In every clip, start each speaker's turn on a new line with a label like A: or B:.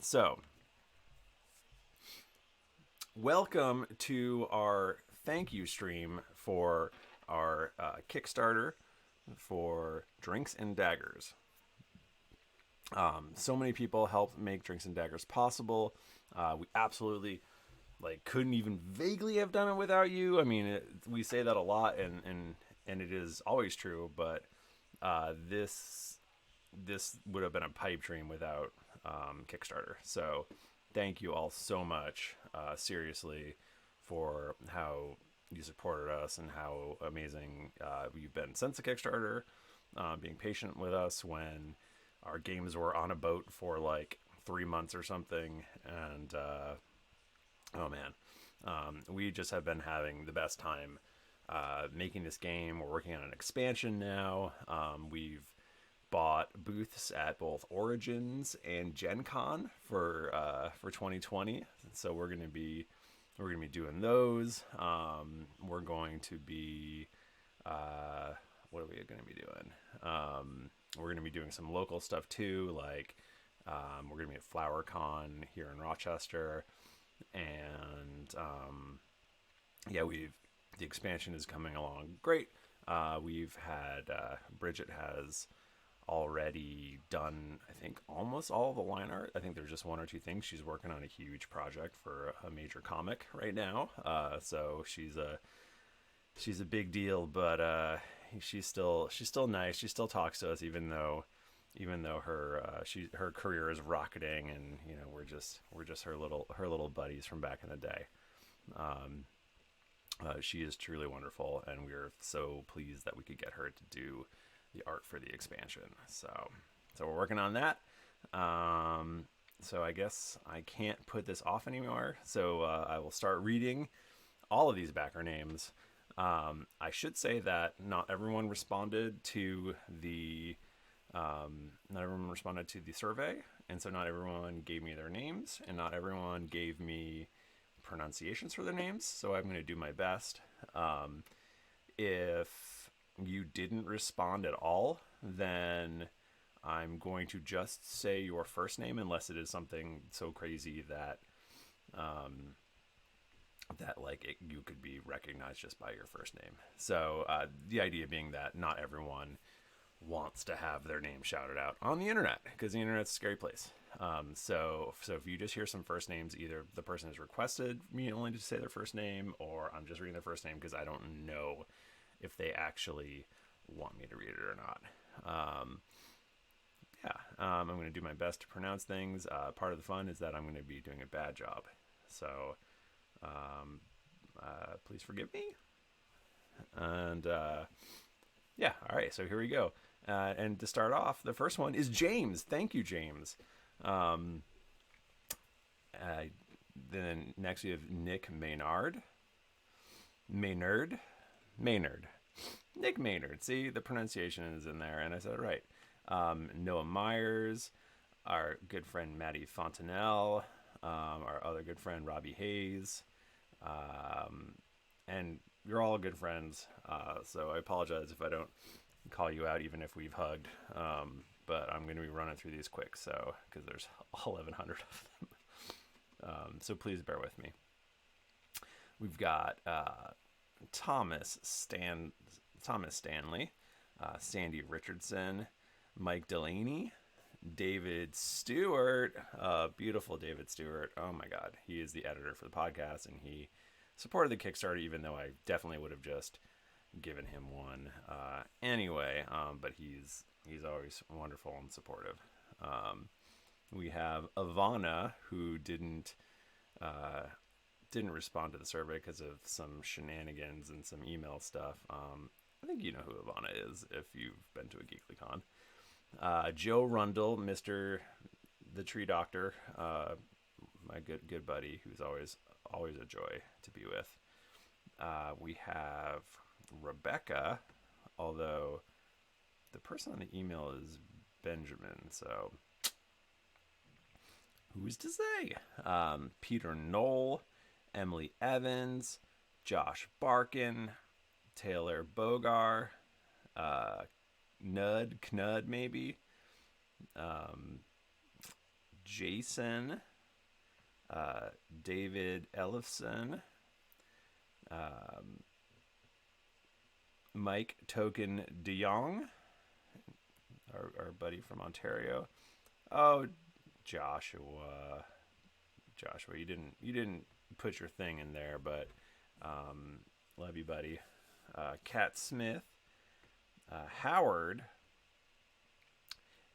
A: So, welcome to our thank you stream for our Kickstarter for Drinks and Daggers. So many people helped make Drinks and Daggers possible. We absolutely couldn't even vaguely have done it without you. I mean, we say that a lot, and it is always true. But this would have been a pipe dream without Kickstarter. So thank you all so much, seriously, for how you supported us and how amazing you've been since the Kickstarter, being patient with us when our games were on a boat for like 3 months or something. And oh man, we just have been having the best time making this game. We're working on an expansion now. We've bought booths at both Origins and Gen Con for 2020, so we're gonna be doing those. We're going to be what are we gonna be doing? We're gonna be doing some local stuff too, like we're gonna be at FlowerCon here in Rochester, and yeah, the expansion is coming along great. We've had Bridget has already done, I think, almost all the line art. I think there's just one or two things. She's working on a huge project for a major comic right now. So she's a big deal, but she's still nice. She still talks to us, even though her career is rocketing, and we're just her little buddies from back in the day. She is truly wonderful, and we're so pleased that we could get her to do the art for the expansion. So we're working on that. So I guess I can't put this off anymore. So I will start reading all of these backer names. I should say that not everyone responded to the survey, and so not everyone gave me their names, and not everyone gave me pronunciations for their names. So I'm going to do my best. If you didn't respond at all, then I'm going to just say your first name, unless it is something so crazy that you could be recognized just by your first name. So the idea being that not everyone wants to have their name shouted out on the internet, because the internet's a scary place. So if you just hear some first names, either the person has requested me only to say their first name, or I'm just reading their first name because I don't know if they actually want me to read it or not. I'm going to do my best to pronounce things. Part of the fun is that I'm going to be doing a bad job. So please forgive me. And yeah, all right, so here we go. And to start off, the first one is James. Thank you, James. Then next we have Nick Maynard. Nick Maynard. See, the pronunciation is in there, and I said it right. Noah Myers, our good friend Maddie Fontanelle, our other good friend Robbie Hayes, and you're all good friends. So I apologize if I don't call you out, even if we've hugged. But I'm going to be running through these quick, so because there's 1,100 of them. So please bear with me. We've got Thomas Stanley, Sandy Richardson, Mike Delaney, David Stewart, beautiful David Stewart. Oh my God, he is the editor for the podcast, and he supported the Kickstarter, even though I definitely would have just given him one anyway. But he's always wonderful and supportive. We have Ivana, who didn't respond to the survey because of some shenanigans and some email stuff. I think you know who Ivana is if you've been to a GeeklyCon. Joe Rundle, Mr. the Tree Doctor, my good buddy, who's always a joy to be with. We have Rebecca, although the person on the email is Benjamin, so who's to say? Peter Knoll, Emily Evans, Josh Barkin, Taylor Bogar, Knud maybe, Jason, David Ellefson, um, Mike Token DeYoung, our buddy from Ontario. Oh, Joshua, Joshua, you didn't put your thing in there, but love you, buddy. Kat Smith, Howard,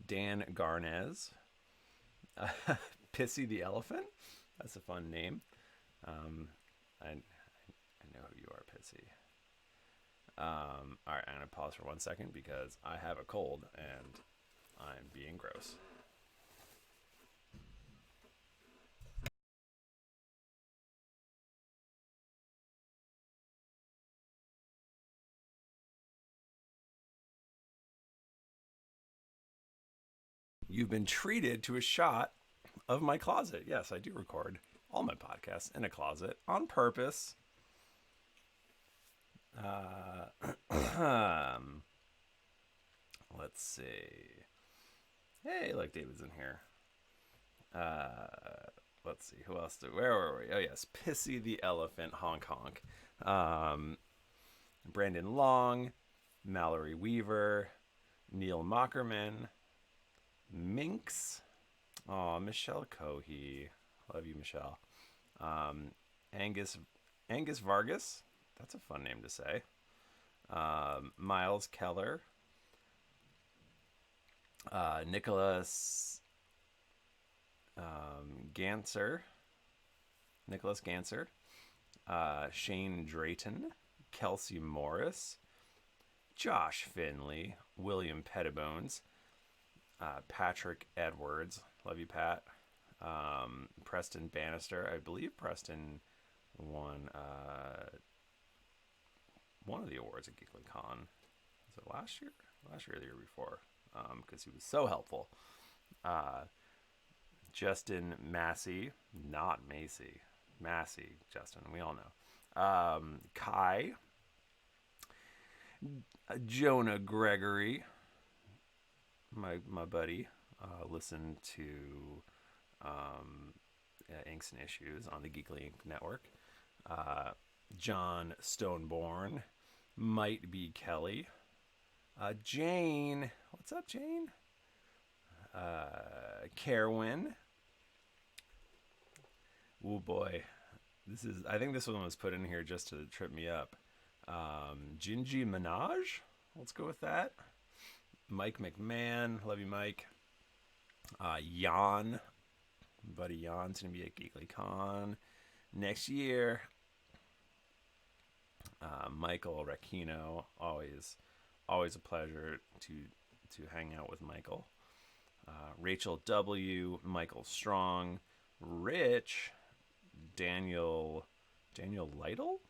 A: Dan Garnez, Pissy the Elephant. That's a fun name. I know who you are, Pissy. All right, I'm gonna pause for 1 second because I have a cold and I'm being gross. You've been treated to a shot of my closet. Yes, I do record all my podcasts in a closet on purpose. Let's see. Hey, look, David's in here. Let's see. Who else? Where were we? Oh, yes. Pissy the Elephant, honk honk. Brandon Long, Mallory Weaver, Neil Mockerman, Minx. Oh, Michelle Cohey. Love you, Michelle. Angus Vargas. That's a fun name to say. Miles Keller. Nicholas Ganser. Nicholas Ganser. Shane Drayton. Kelsey Morris. Josh Finley. William Pettibones. Patrick Edwards. Love you, Pat. Preston Bannister. I believe Preston won one of the awards at GeeklyCon. Was it last year? Last year or the year before? Because he was so helpful. Justin Massey. Not Macy. Massey, Justin. We all know. Kai. Jonah Gregory. My buddy. Listened to Inks and Issues on the Geekly Ink Network. John Stoneborn. Might Be Kelly. Jane. What's up, Jane? Kerwin. Oh boy. I think this one was put in here just to trip me up. Gingy Minaj. Let's go with that. Mike McMahon. Love you, Mike. Jan. Buddy Jan's going to be at GeeklyCon next year. Michael Racchino. Always a pleasure to hang out with Michael. Rachel W. Michael Strong. Rich. Daniel Lytle?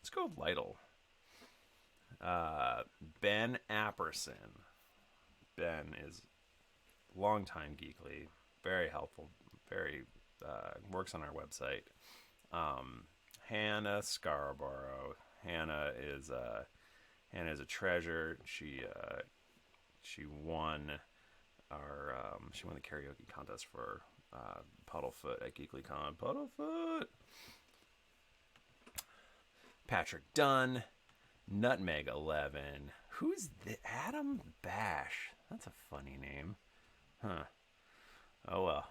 A: Let's go with Lytle. Ben Apperson. Ben is longtime Geekly, very helpful, very works on our website. Hannah Scarborough. Hannah is a treasure. She won she won the karaoke contest for Puddlefoot at GeeklyCon. Puddlefoot. Patrick Dunn. Nutmeg 11. Who's Adam Bash? That's a funny name. Huh. Oh well.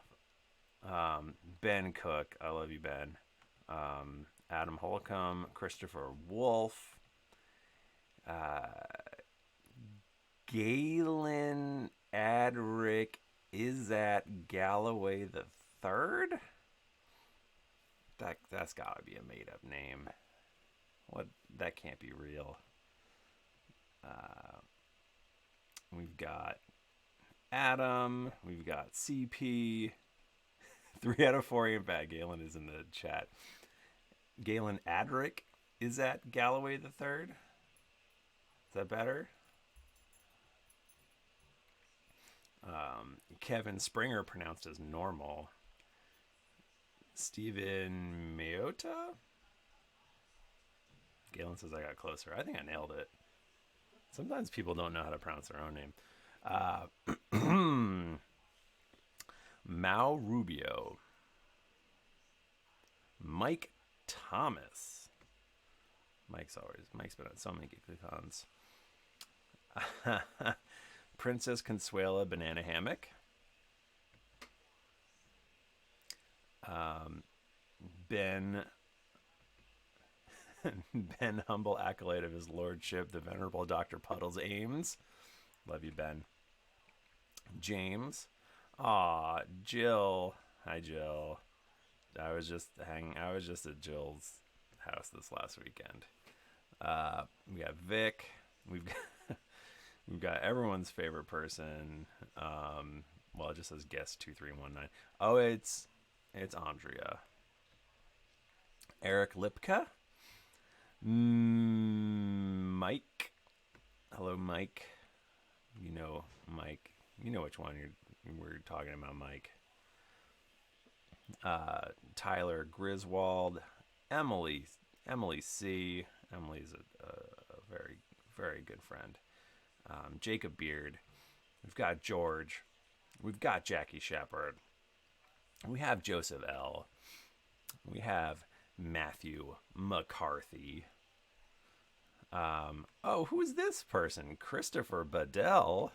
A: Ben Cook. I love you, Ben. Adam Holcomb. Christopher Wolf. Galen Adric. Is that Galloway the Third? That's gotta be a made up name. What? That can't be real. We've got Adam. We've got CP. 3 out of 4 ain't bad. Galen is in the chat. Galen Adric. Is that Galloway the Third? Is that better? Kevin Springer, pronounced as normal. Steven Mayota. Galen says I got closer. I think I nailed it. Sometimes people don't know how to pronounce their own name. Mao Rubio, Mike Thomas. Mike's been at so many Geekly Cons. Princess Consuela Banana Hammock. Ben Ben Humble Accolade of His Lordship, the Venerable Dr. Puddles Ames. Love you, Ben. James. Aw, Jill. Hi, Jill. I was just at Jill's house this last weekend. We got Vic. We've got everyone's favorite person. Well, it just says guest 2319. Oh, it's Andrea. Eric Lipka. Mike. Hello, Mike. You know Mike. You know which one we're talking about, Mike. Tyler Griswold. Emily C. Emily's a very, very good friend. Jacob Beard. We've got George. We've got Jackie Shepard. We have Joseph L. We have Matthew McCarthy. Who's this person? Christopher Bedell.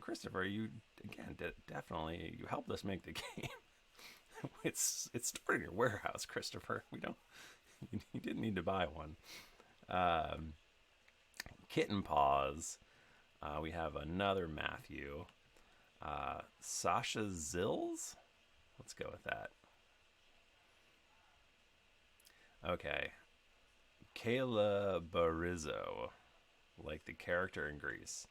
A: Christopher, you again definitely you helped us make the game. It's stored in your warehouse, Christopher. You didn't need to buy one. Kitten Paws. We have another Matthew. Sasha Zills. Let's go with that. Okay. Kayla Barizzo, like the character in Grease.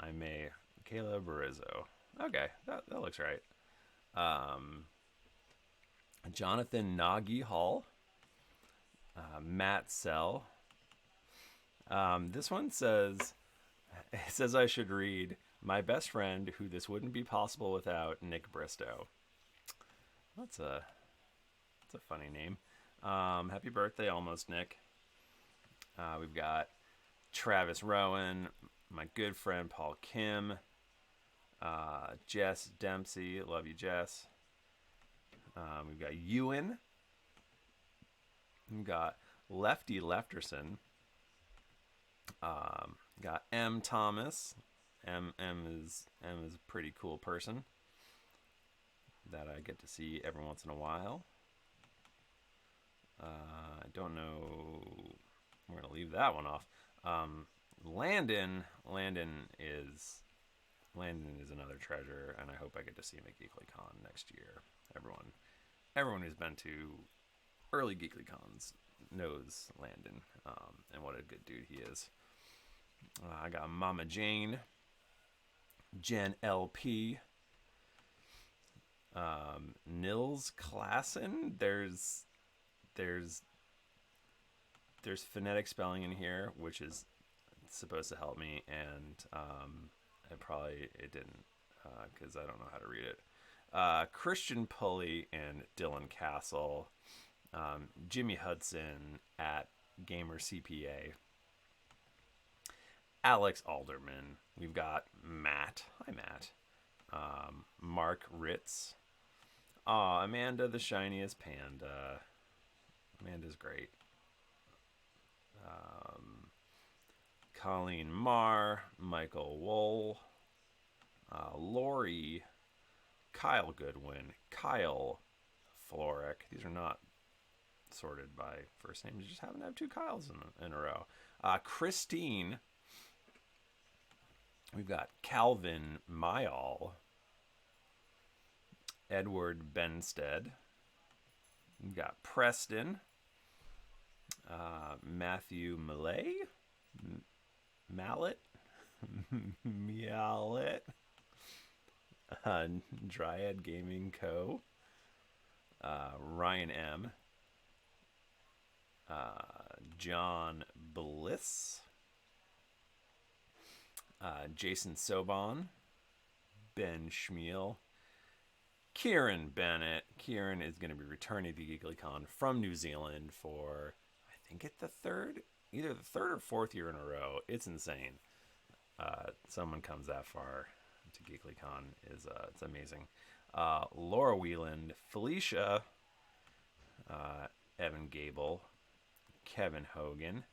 A: Kayla Barizzo. Okay, that looks right. Jonathan Nagy Hall. Matt Sell. This one says I should read my best friend who this wouldn't be possible without, Nick Bristow. That's a funny name. Happy birthday, almost, Nick. We've got Travis Rowan, my good friend Paul Kim, Jess Dempsey, love you, Jess. We've got Ewan. We've got Lefty Lefterson. Got M Thomas. M is a pretty cool person that I get to see every once in a while. I don't know. We're gonna leave that one off. Landon is another treasure, and I hope I get to see him at GeeklyCon next year. Everyone who's been to early GeeklyCons knows Landon, and what a good dude he is. I got Mama Jane, Jen LP, Nils Klassen. There's phonetic spelling in here, which is supposed to help me, and it didn't, because I don't know how to read it. Christian Pulley and Dylan Castle, Jimmy Hudson at Gamer CPA, Alex Alderman. We've got Matt. Hi, Matt. Mark Ritz. Amanda, the shiniest panda. Amanda's great. Colleen Marr, Michael Wohl, Lori, Kyle Goodwin, Kyle Floric. These are not sorted by first names. You just happen to have two Kyles in a row. Christine. We've got Calvin Mayall, Edward Benstead. We've got Preston, Matthew Mallet, Dryad Gaming Co., Ryan M., John Bliss, Jason Sobon, Ben Schmiel, Kieran Bennett. Kieran is going to be returning to GeeklyCon from New Zealand for, I think it's either the third or fourth year in a row. It's insane. Someone comes that far to GeeklyCon is it's amazing. Laura Wheeland, Felicia, Evan Gable, Kevin Hogan,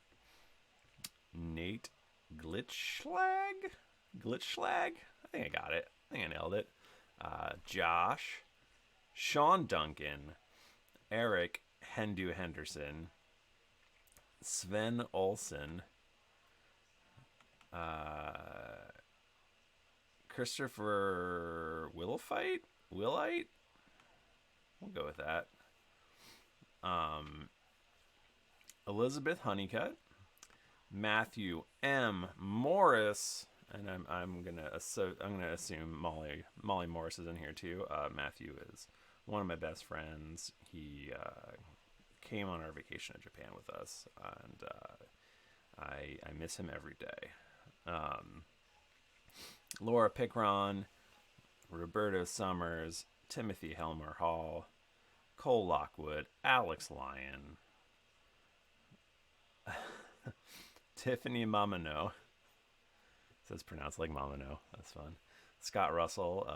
A: Nate Glitchschlag. I think I got it. I think I nailed it. Josh, Sean Duncan, Eric Hendu Henderson, Sven Olsen, Christopher Willite? We'll go with that. Elizabeth Honeycutt, Matthew M. Morris, and I'm gonna assume Molly Morris is in here too. Matthew is one of my best friends. He came on our vacation to Japan with us, and I miss him every day. Laura Pickron, Roberto Summers, Timothy Helmer Hall, Cole Lockwood, Alex Lyon, Tiffany Mamano. So it's pronounced like Mamano. That's fun. Scott Russell.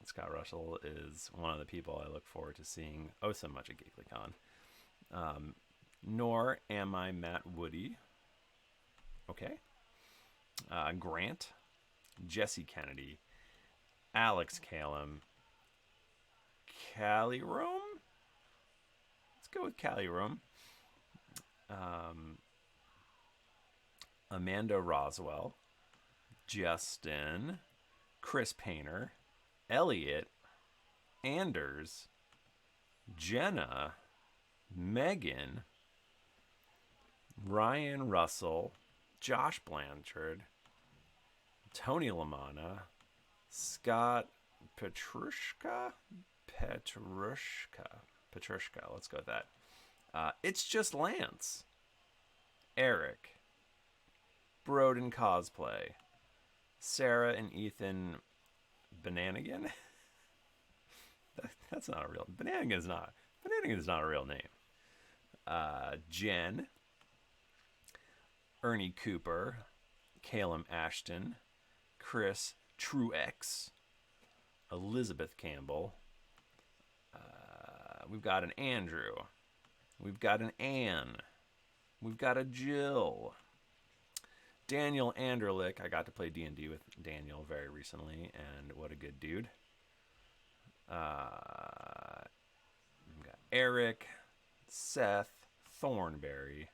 A: Scott Russell is one of the people I look forward to seeing so much at GeeklyCon. Nor am I Matt Woody. Okay. Grant, Jesse Kennedy, Alex Calum, Callie Rome. Let's go with Callie Rome. Amanda Roswell, Justin, Chris Painter, Elliot, Anders, Jenna, Megan, Ryan Russell, Josh Blanchard, Tony Lamanna, Scott Petrushka. Let's go with that. It's Just Lance, Eric, Broden Cosplay, Sarah and Ethan Bananigan. That's not a real. Bananigan is not a real name. Jen, Ernie Cooper, Calum Ashton, Chris Truex, Elizabeth Campbell. We've got an Andrew. We've got an Anne. We've got a Jill. Daniel Anderlich. I got to play D&D with Daniel very recently, and what a good dude. We've got Eric, Seth, Thornberry,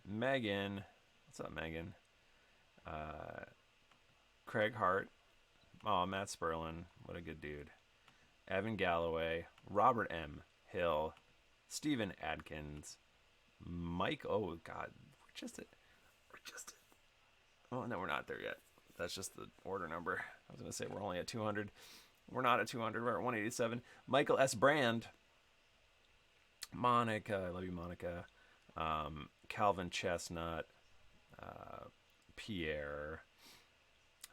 A: Megan. What's up, Megan? Craig Hart. Oh, Matt Sperlin. What a good dude. Evan Galloway, Robert M. Hill, Stephen Adkins, Mike. Oh God, we're just at. Oh no, we're not there yet. That's just the order number. I was gonna say we're only at 200. We're not at 200. We're at 187. Michael S. Brand, Monica. I love you, Monica. Calvin Chestnut, Pierre,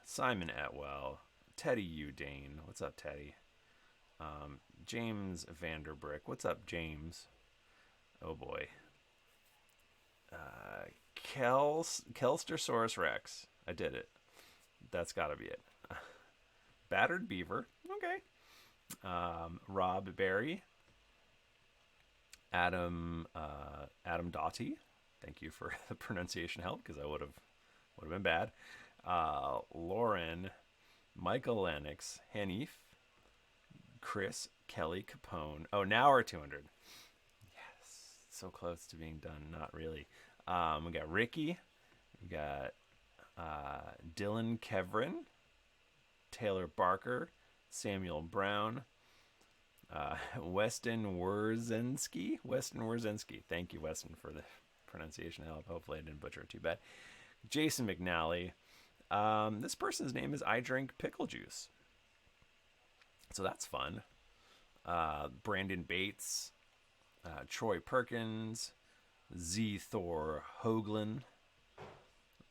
A: Simon Atwell, Teddy Udane. What's up, Teddy? James Vanderbrick. What's up, James? Oh boy. Kelstersaurus Rex. I did it. That's got to be it. Battered Beaver. Okay. Rob Berry. Adam Doughty. Thank you for the pronunciation help, because I would have been bad. Lauren, Michael Lennox, Hanif, Chris, Kelly Capone. Oh, now we're 200. Yes, so close to being done. Not really. We got Ricky. We got Dylan Kevrin, Taylor Barker, Samuel Brown, Weston Wierzynski. Thank you, Weston, for the pronunciation help. Hopefully I didn't butcher it too bad. Jason McNally. This person's name is I Drink Pickle Juice. So that's fun. Brandon Bates, Troy Perkins, Z. Thor Hoagland,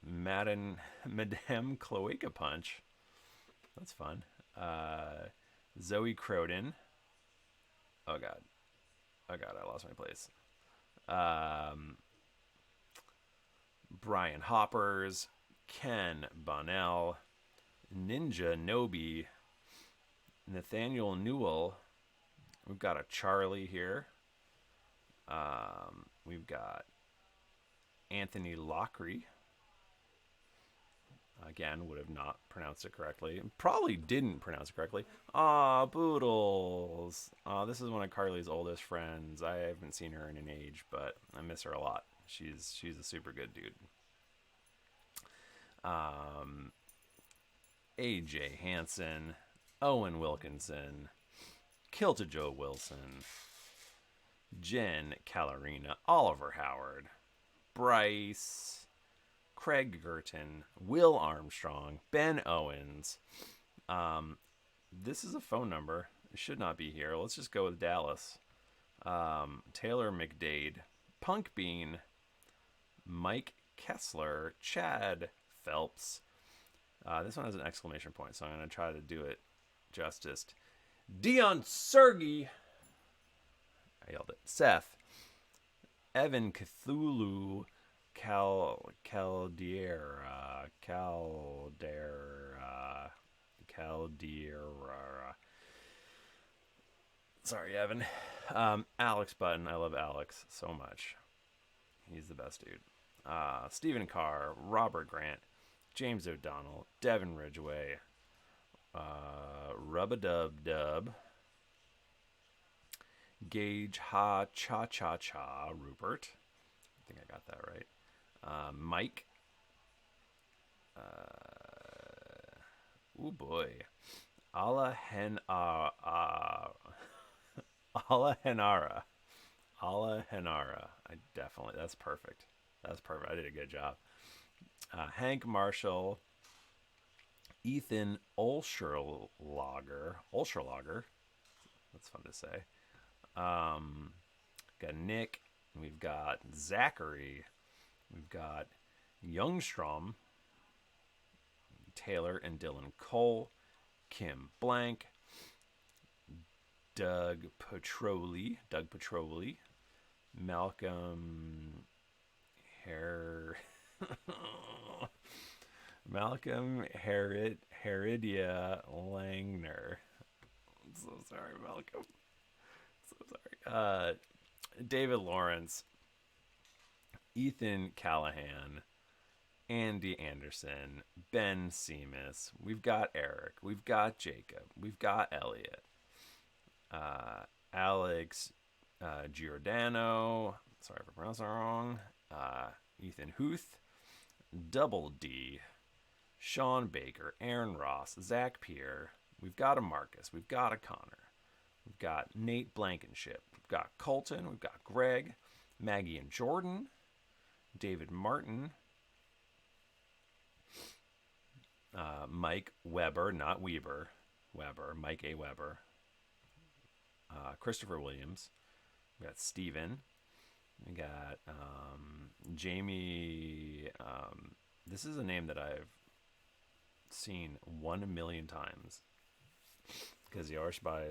A: Madame Cloaca Punch. That's fun. Zoe Croden. Oh God, I lost my place. Brian Hoppers, Ken Bonnell, Ninja Nobi, Nathaniel Newell. We've got a Charlie here. We've got Anthony Lockery. Again, would have not pronounced it correctly. Probably didn't pronounce it correctly. Aw, Boodles. This is one of Carly's oldest friends. I haven't seen her in an age, but I miss her a lot. She's a super good dude. AJ Hansen, Owen Wilkinson, Kilta Joe Wilson, Jen Calarina, Oliver Howard, Bryce, Craig Girton, Will Armstrong, Ben Owens. This is a phone number. It should not be here. Let's just go with Dallas. Taylor McDade, Punk Bean, Mike Kessler, Chad Phelps. This one has an exclamation point, so I'm going to try to do it justice. Dion Sergey. I yelled it. Seth. Evan Cthulhu. Caldera. Sorry, Evan. Alex Button. I love Alex so much. He's the best dude. Stephen Carr. Robert Grant. James O'Donnell. Devin Ridgway. Rub-a-dub-dub. Gage Ha Cha Cha Cha Rupert. I think I got that right. Mike. Oh boy. Allah Henara. That's perfect. That's perfect. I did a good job. Hank Marshall. Ethan Olscherlager. That's fun to say. Got Nick. We've got Zachary. We've got Youngstrom. Taylor and Dylan Cole. Kim Blank. Doug Petroli. Malcolm Heridia Langner. I'm so sorry, Malcolm. So sorry. David Lawrence, Ethan Callahan, Andy Anderson, Ben Seamus. We've got Eric. We've got Jacob. We've got Elliot. Alex Giordano. Sorry if I pronounced that wrong. Ethan Huth. Double D. Sean Baker. Aaron Ross. Zach Pierre. We've got a Marcus. We've got a Connor. We've got Nate Blankenship. We've got Colton. We've got Greg. Maggie and Jordan. David Martin. Mike Weber, not Weber. Weber. Mike A. Weber. Christopher Williams. We got Steven. We got Jamie. This is a name that I've seen 1 million times because they always buy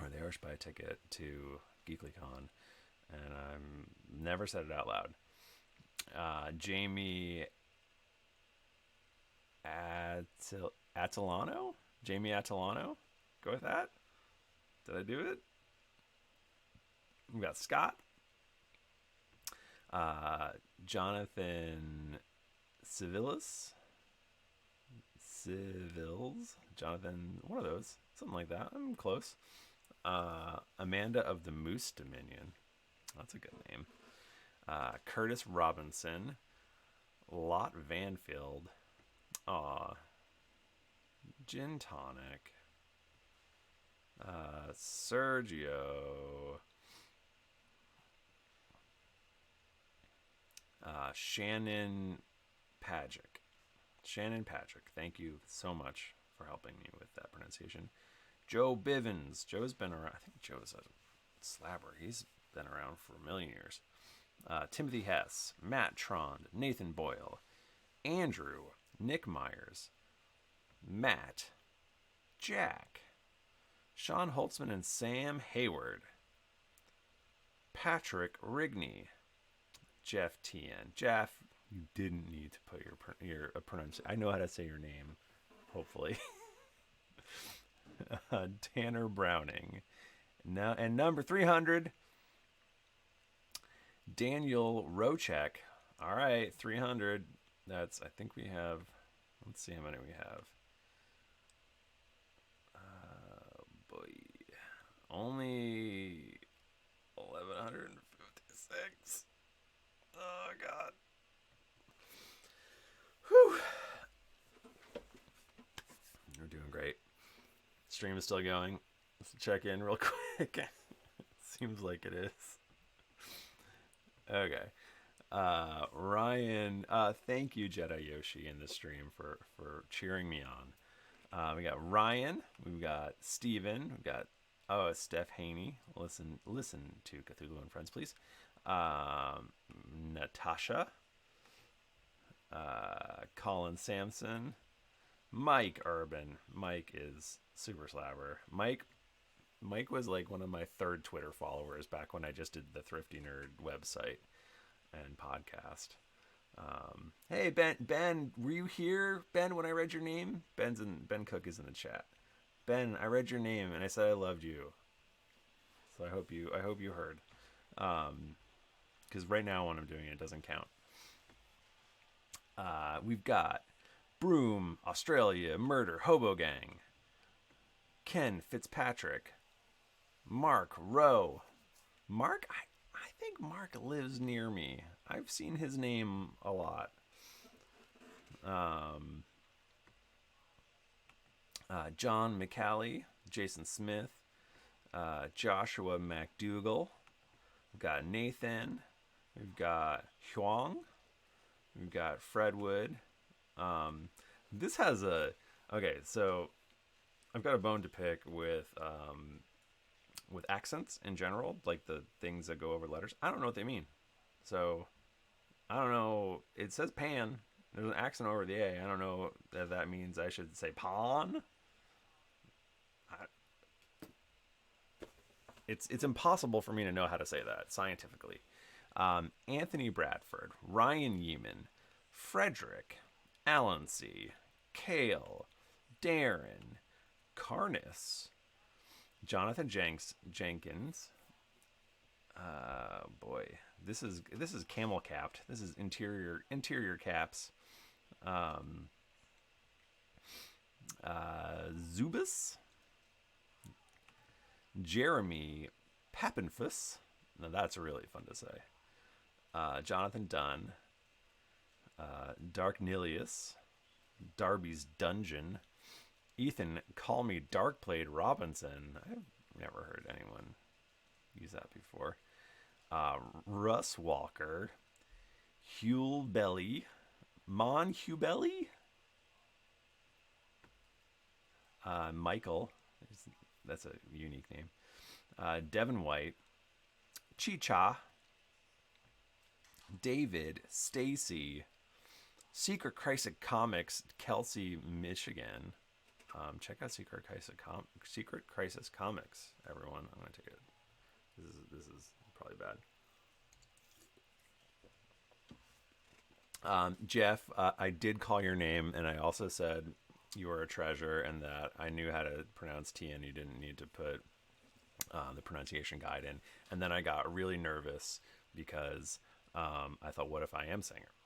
A: a ticket to GeeklyCon, and I've never said it out loud. Jamie Attilano? Jamie Attilano? Go with that? Did I do it? We got Scott. Jonathan Civils. Jonathan, one of those. Something like that. I'm close. Amanda of the Moose Dominion. That's a good name. Curtis Robinson. Lot Vanfield. Gin Tonic. Sergio. Shannon Patrick. Thank you so much for helping me with that pronunciation. Joe Bivens. Joe's been around. I think Joe's a slabber. He's been around for a million years. Timothy Hess. Matt Trond. Nathan Boyle. Andrew. Nick Myers. Matt. Jack. Sean Holtzman and Sam Hayward. Patrick Rigney. Jeff Tien. Jeff, You didn't need to put your pronunciation. I know how to say your name. Hopefully, Tanner Browning. Now and number 300, Daniel Rochek. All right, 300. I think we have. Let's see how many we have. Boy, only 1156. Oh God. Whew. We're doing great. Stream is still going. Let's check in real quick. Seems like it is. Okay. Ryan, thank you, Jedi Yoshi, in the stream for cheering me on. We got Ryan, we've got Steven, we've got Steph Haney. Listen to Cthulhu and Friends, please. Natasha, Colin Sampson, Mike Urban. Mike is super slabber. Mike was like one of my third Twitter followers back when I just did the Thrifty Nerd website and podcast. Hey Ben, were you here, Ben, when I read your name? Ben Cook is in the chat. Ben, I read your name and I said I loved you. So I hope you heard. Because right now when I'm doing it doesn't count. We've got Broom, Australia, Murder, Hobo Gang, Ken Fitzpatrick, Mark Rowe. Mark, I think Mark lives near me. I've seen his name a lot. John McCallie, Jason Smith, Joshua McDougall. We've got Nathan. We've got Huang. We've got Fredwood. This has okay, so I've got a bone to pick with accents in general, like the things that go over letters. I don't know what they mean. So I don't know. It says pan. There's an accent over the A. I don't know if that means I should say pawn. It's impossible for me to know how to say that scientifically. Anthony Bradford, Ryan Yeaman, Frederick, Alan C., Kale, Darren, Carnis, Jonathan Jenkins. Boy, this is camel capped. This is interior caps. Zubas, Jeremy Pappenfuss. Now that's really fun to say. Jonathan Dunn, Dark Nilius, Darby's Dungeon, Ethan Call Me Darkblade Robinson. I've never heard anyone use that before. Russ Walker, Hule Belly, Mon Hubelli, Michael. That's a unique name. Devin White, Chicha, David, Stacy, Secret Crisis Comics, Kelsey, Michigan. Check out Secret Crisis Comics, everyone. I'm gonna take it. This is probably bad. Jeff, I did call your name, and I also said you were a treasure, and that I knew how to pronounce T, and you didn't need to put the pronunciation guide in. And then I got really nervous because I thought, what if I am saying it wrong?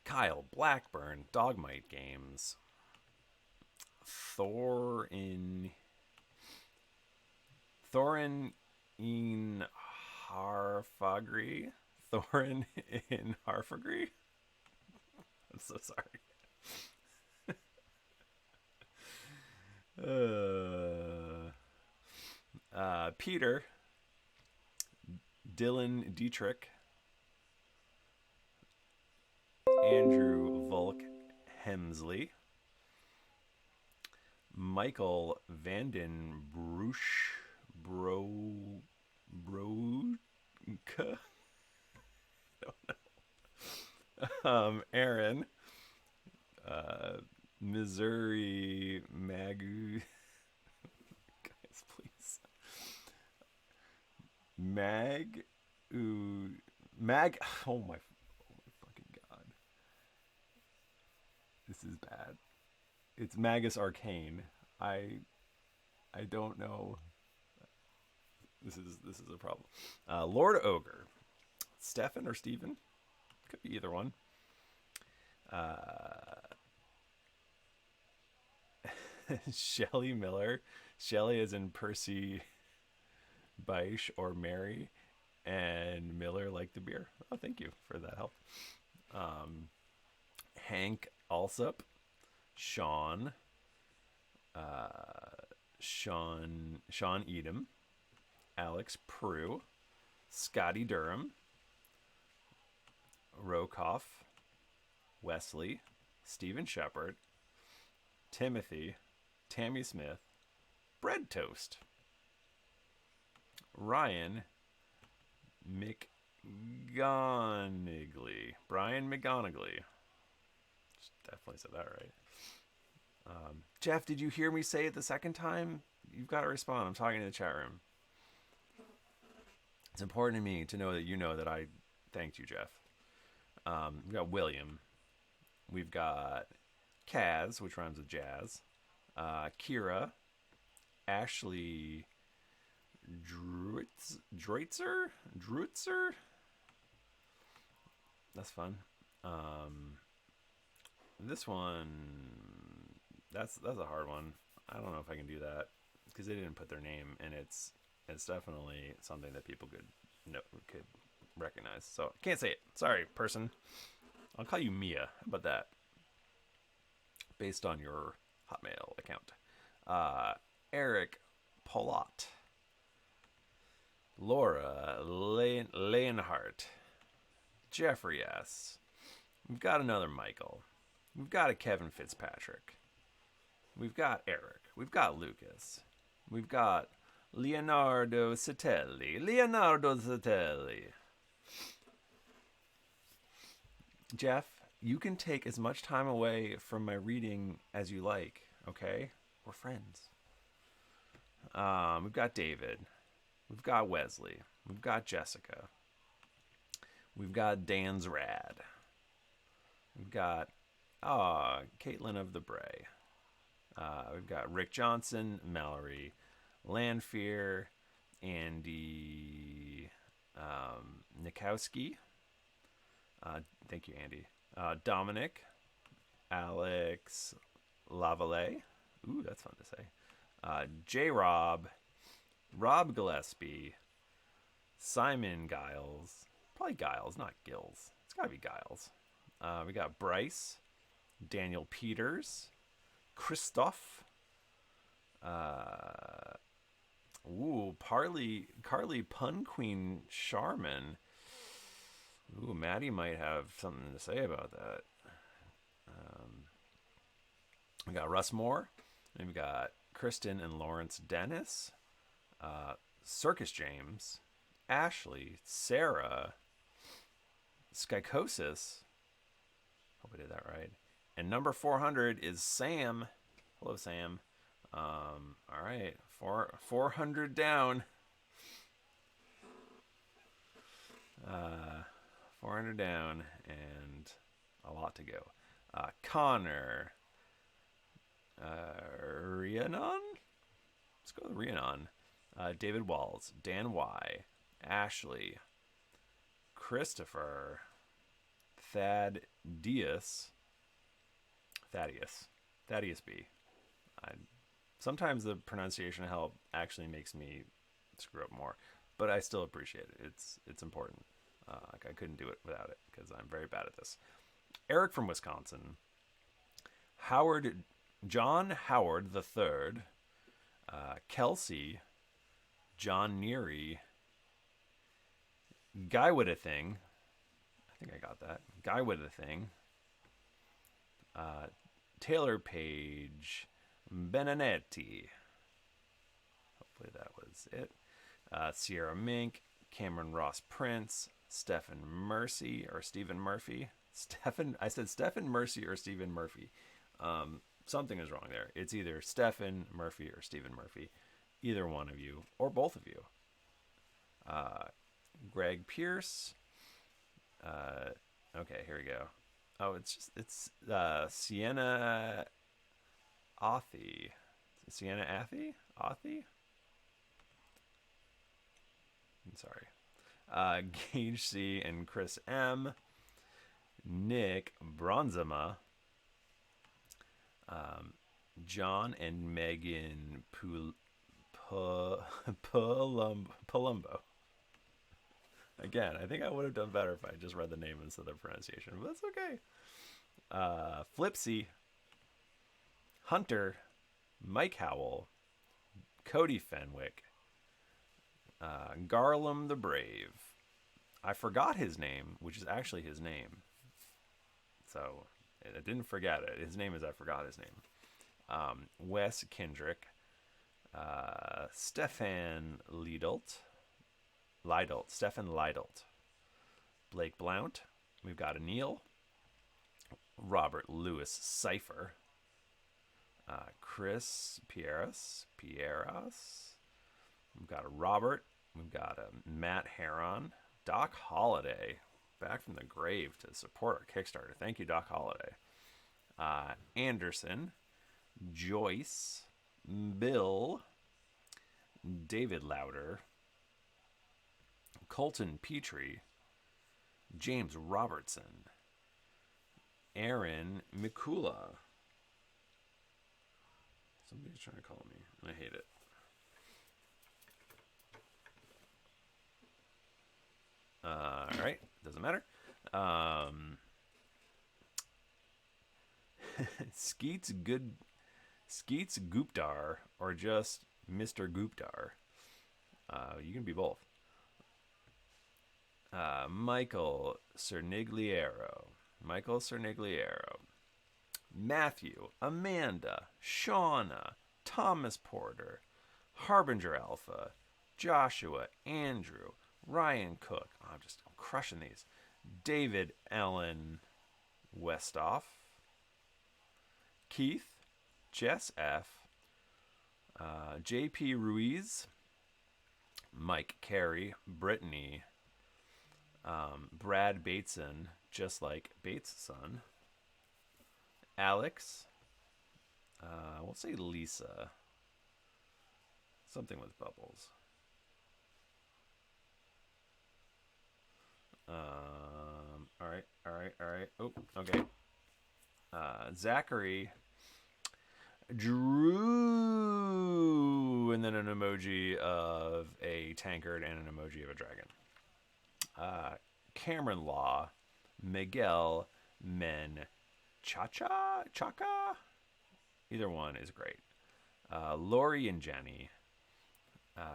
A: Kyle Blackburn, Dogmite Games, Thorin in Harfagri. Thorin in Harfagri. I'm so sorry. Peter, Dylan Dietrich, Andrew Volk Hemsley, Michael Vanden Broeka. I don't know. Aaron, Missouri Magu. Guys, please. Mag, ooh, Mag. Oh my fucking god, this is bad. It's Magus Arcane. I I don't know. This is a problem. Lord Ogre, Stefan or Steven? Could be either one. Uh, Shelly Miller. Shelly is in Percy Bysshe or Mary, and Miller like the beer. Oh, thank you for that help. Um, Hank Alsup, Sean, Sean Edom, Alex Prue, Scotty Durham, Rokoff, Wesley, Stephen Shepard, Timothy, Tammy Smith, Bread Toast, Ryan McGonigley, Brian McGonigley. Definitely said that right. Jeff, did you hear me say it the second time? You've got to respond. I'm talking to the chat room. It's important to me to know that you know that I thanked you, Jeff. We've got William. We've got Kaz, which rhymes with jazz. Kira. Ashley Dreutzer? That's fun. This one, that's a hard one. I don't know if I can do that because they didn't put their name, and it's definitely something that people could recognize. So can't say it. Sorry, person. I'll call you Mia. How about that? Based on your Hotmail account. Eric Polot. Laura Leonhardt. Jeffrey S. We've got another Michael. We've got a Kevin Fitzpatrick. We've got Eric. We've got Lucas. We've got Leonardo Satelli. Jeff, you can take as much time away from my reading as you like, okay? We're friends. We've got David. We've got Wesley. We've got Jessica. We've got Dan's Rad. We've got Caitlin of the Bray. We've got Rick Johnson, Mallory, Lanfear, Andy Nikowski. Thank you, Andy. Dominic, Alex Lavallee. Ooh, that's fun to say. J. Rob, Rob Gillespie, Simon Giles. Probably Giles, not Gills. It's got to be Giles. We got Bryce, Daniel Peters, Christoph. Carly Pun Queen Sharman. Ooh, Maddie might have something to say about that. We got Russ Moore. And we got Kristen and Lawrence Dennis. Circus James. Ashley. Sarah. Skycosis. Hope I did that right. And number 400 is Sam. Hello, Sam. All right. 400 down. 400 down and a lot to go. Connor. Rhiannon? Let's go with Rhiannon. David Walls. Dan Y. Ashley. Christopher. Thaddeus B. Sometimes the pronunciation help actually makes me screw up more, but I still appreciate it. It's important. I couldn't do it without it because I'm very bad at this. Eric from Wisconsin. John Howard the Third. Kelsey. John Neary. Guy with a Thing. I think I got that. Guy with a Thing. Taylor Page Benedetti. Hopefully that was it. Sierra Mink, Cameron Ross Prince, Stephen Mercy or Stephen Murphy. I said Stephen Mercy or Stephen Murphy. Something is wrong there. It's either Stephen Murphy or Stephen Murphy. Either one of you or both of you. Uh, Greg Pierce. Okay, here we go. Oh, it's Sienna Authy. Sienna Athey? Authy? I'm sorry. Gage C and Chris M. Nick Bronzema. John and Megan Palumbo. Again, I think I would have done better if I just read the name instead of the pronunciation, but that's okay. Flipsy, Hunter, Mike Howell, Cody Fenwick, Garlum the Brave. I forgot his name, which is actually his name. So I didn't forget it. His name is I forgot his name. Wes Kendrick, Stefan Stefan Lidelt, Blake Blount. We've got Anil, Robert Louis Cipher, Chris Pieras. We've got a Robert. We've got a Matt Heron, Doc Holliday, back from the grave to support our Kickstarter. Thank you, Doc Holliday. Anderson, Joyce, Bill, David Lauder, Colton Petrie, James Robertson, Aaron Mikula. Somebody's trying to call me, and I hate it. All right, doesn't matter. Skeets Guptar, or just Mr. Guptar. You can be both. Michael Cernigliero. Matthew, Amanda, Shauna, Thomas Porter, Harbinger Alpha, Joshua, Andrew, Ryan Cook. I'm crushing these. David Allen Westoff, Keith, Jess F, JP Ruiz, Mike Carey, Brittany, Brad Bateson, just like Bates' son, Alex, we'll say Lisa, something with bubbles. All right. Oh, okay. Zachary, Drew, and then an emoji of a tankard and an emoji of a dragon. Cameron Law, Miguel Men, Chaka? Either one is great. Lori and Jenny,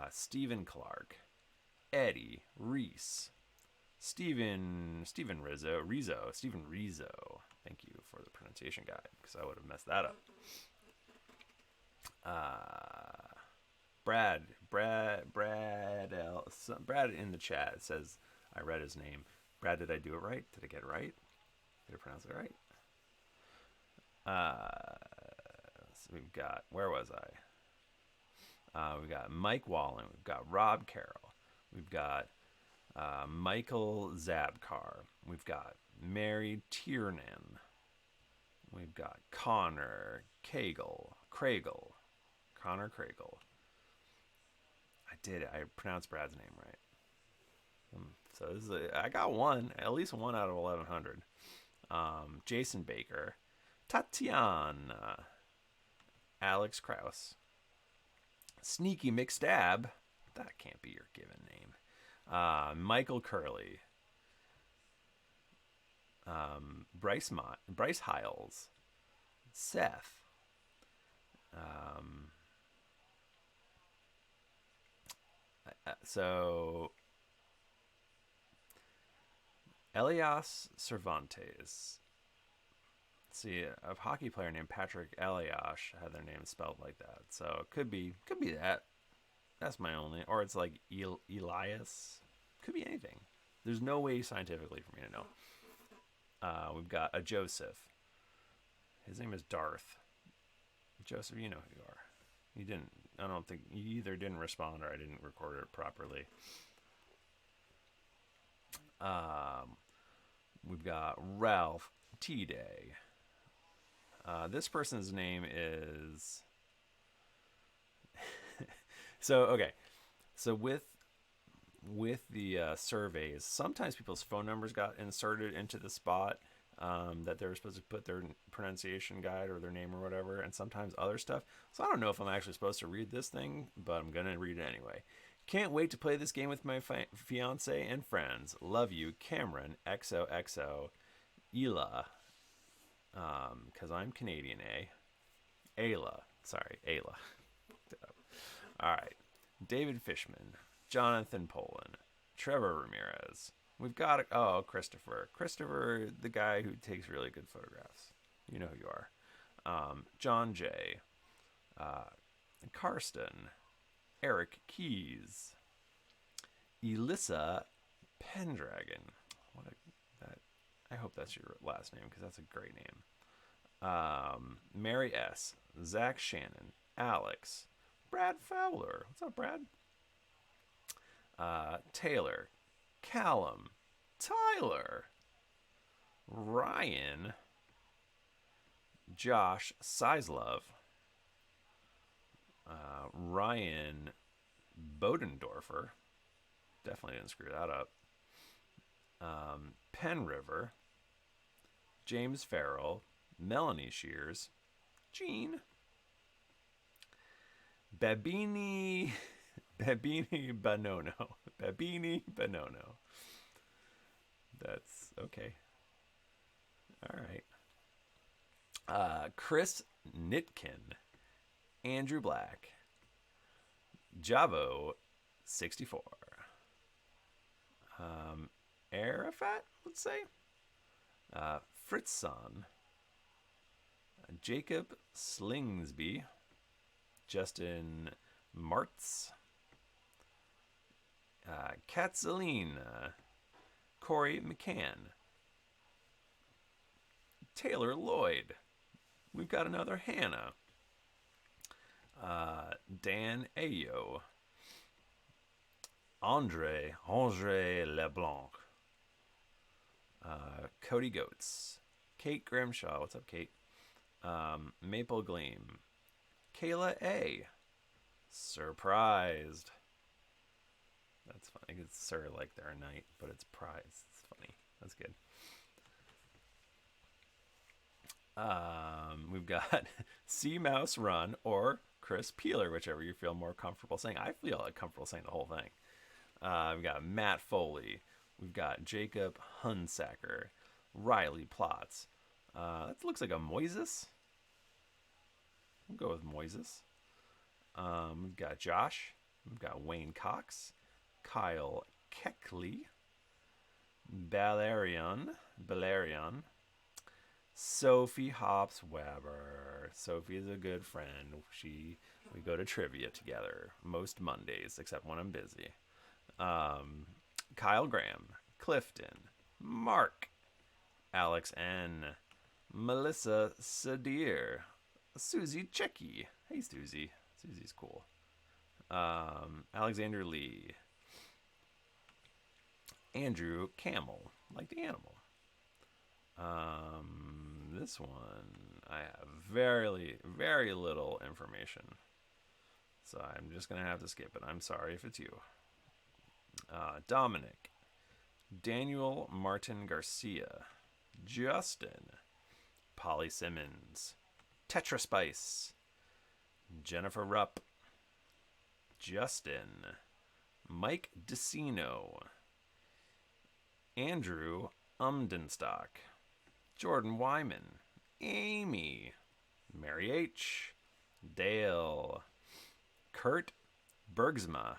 A: Stephen Clark, Eddie Reese, Stephen Rizzo. Thank you for the pronunciation guide, because I would have messed that up. Brad in the chat says I read his name. Brad, did I do it right? Did I get it right? Did I pronounce it right? So we've got, where was I? We've got Mike Wallen. We've got Rob Carroll. We've got Michael Zabkar. We've got Mary Tiernan. We've got Connor Craigle. Connor Craigle. I did it. I pronounced Brad's name right. So this is I got one, at least one out of 1,100. Jason Baker, Tatiana, Alex Kraus, Sneaky McStab. That can't be your given name. Michael Curley, Bryce Hiles, Seth, so Elias Cervantes. See, a hockey player named Patrick Elias had their name spelled like that, so it could be that. That's my only, or it's like Elias. Could be anything. There's no way scientifically for me to know. We've got a Joseph. His name is Darth. Joseph, you know who you are. You didn't. I don't think you either didn't respond or I didn't record it properly. We've got Ralph T Day. This person's name is so okay. So with the surveys, sometimes people's phone numbers got inserted into the spot that they were supposed to put their pronunciation guide or their name or whatever, and sometimes other stuff. So I don't know if I'm actually supposed to read this thing, but I'm gonna read it anyway. Can't wait to play this game with my fiance and friends. Love you, Cameron. XOXO. Ela. Because I'm Canadian, eh? Ayla. Sorry, Ayla. All right. David Fishman. Jonathan Poland. Trevor Ramirez. We've got, Christopher. Christopher, the guy who takes really good photographs. You know who you are. John J. Karsten. Eric Keys. Elissa Pendragon. I hope that's your last name because that's a great name. Mary S. Zach Shannon. Alex. Brad Fowler. What's up, Brad? Taylor. Callum. Tyler. Ryan. Josh Sizelove. Ryan Bodendorfer. Definitely didn't screw that up. Penn River. James Farrell. Melanie Shears. Jean. Babini Bonono. Babini Bonono. That's okay. All right. Chris Nitkin. Andrew Black. Javo 64. Arafat, let's say. Fritzson. Jacob Slingsby. Justin Martz. Katsalina. Corey McCann. Taylor Lloyd. We've got another Hannah. Dan Ayo. Andre LeBlanc. Cody Goats. Kate Grimshaw. What's up, Kate? Maple Gleam. Kayla A. Surprised. That's funny. It's sir like they're a knight, but it's prize. It's funny. That's good. We've got Sea Mouse Run or Chris Peeler, whichever you feel more comfortable saying. I feel comfortable saying the whole thing. We've got Matt Foley. We've got Jacob Hunsacker. Riley Plotz. That looks like a Moises. We'll go with Moises. We've got Josh. We've got Wayne Cox. Kyle Keckley. Balerion. Sophie Hops Weber. Sophie is a good friend. We go to trivia together most Mondays, except when I'm busy. Kyle Graham. Clifton. Mark. Alex N. Melissa Sadir. Susie Checky. Hey, Susie. Susie's cool. Alexander Lee. Andrew Camel. Like the animal. This one, I have very, very little information. So I'm just going to have to skip it. I'm sorry if it's you. Dominic. Daniel Martin Garcia. Justin. Polly Simmons. Tetra Spice. Jennifer Rupp. Justin. Mike DeCino. Andrew Umdenstock. Jordan Wyman. Amy. Mary H. Dale. Kurt Bergsma.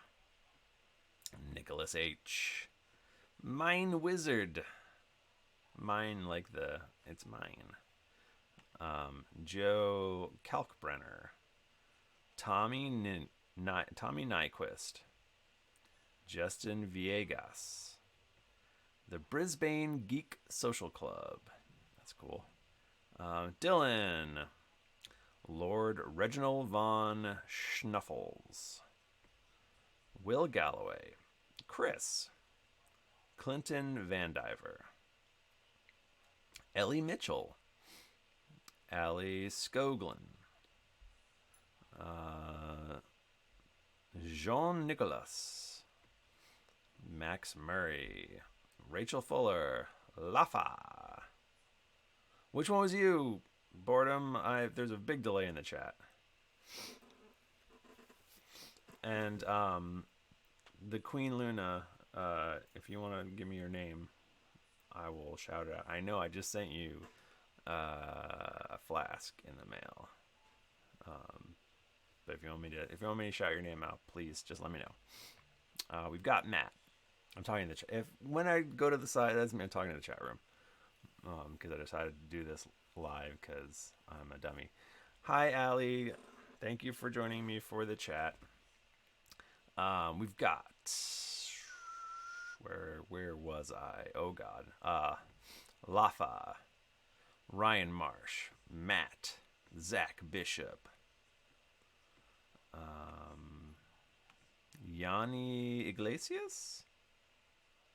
A: Nicholas H. Mine Wizard. Mine like it's mine. Joe Kalkbrenner. Tommy Nyquist. Justin Villegas. The Brisbane Geek Social Club. That's cool. Dylan. Lord Reginald Von Schnuffles. Will Galloway. Chris. Clinton Vandiver, Ellie Mitchell, Allie Skoglin, Jean Nicholas, Max Murray, Rachel Fuller, Lafa. Which one was you, Boredom? There's a big delay in the chat. And the Queen Luna, if you want to give me your name, I will shout it out. I know I just sent you a flask in the mail. But if you want me to shout your name out, please just let me know. We've got Matt. I'm talking to the chat. When I go to the side, that's me. I'm talking to the chat room. Because I decided to do this live because I'm a dummy. Hi, Allie. Thank you for joining me for the chat. We've got... Where was I? Oh, God. Lafa, Ryan Marsh, Matt, Zach Bishop, Yanni Iglesias?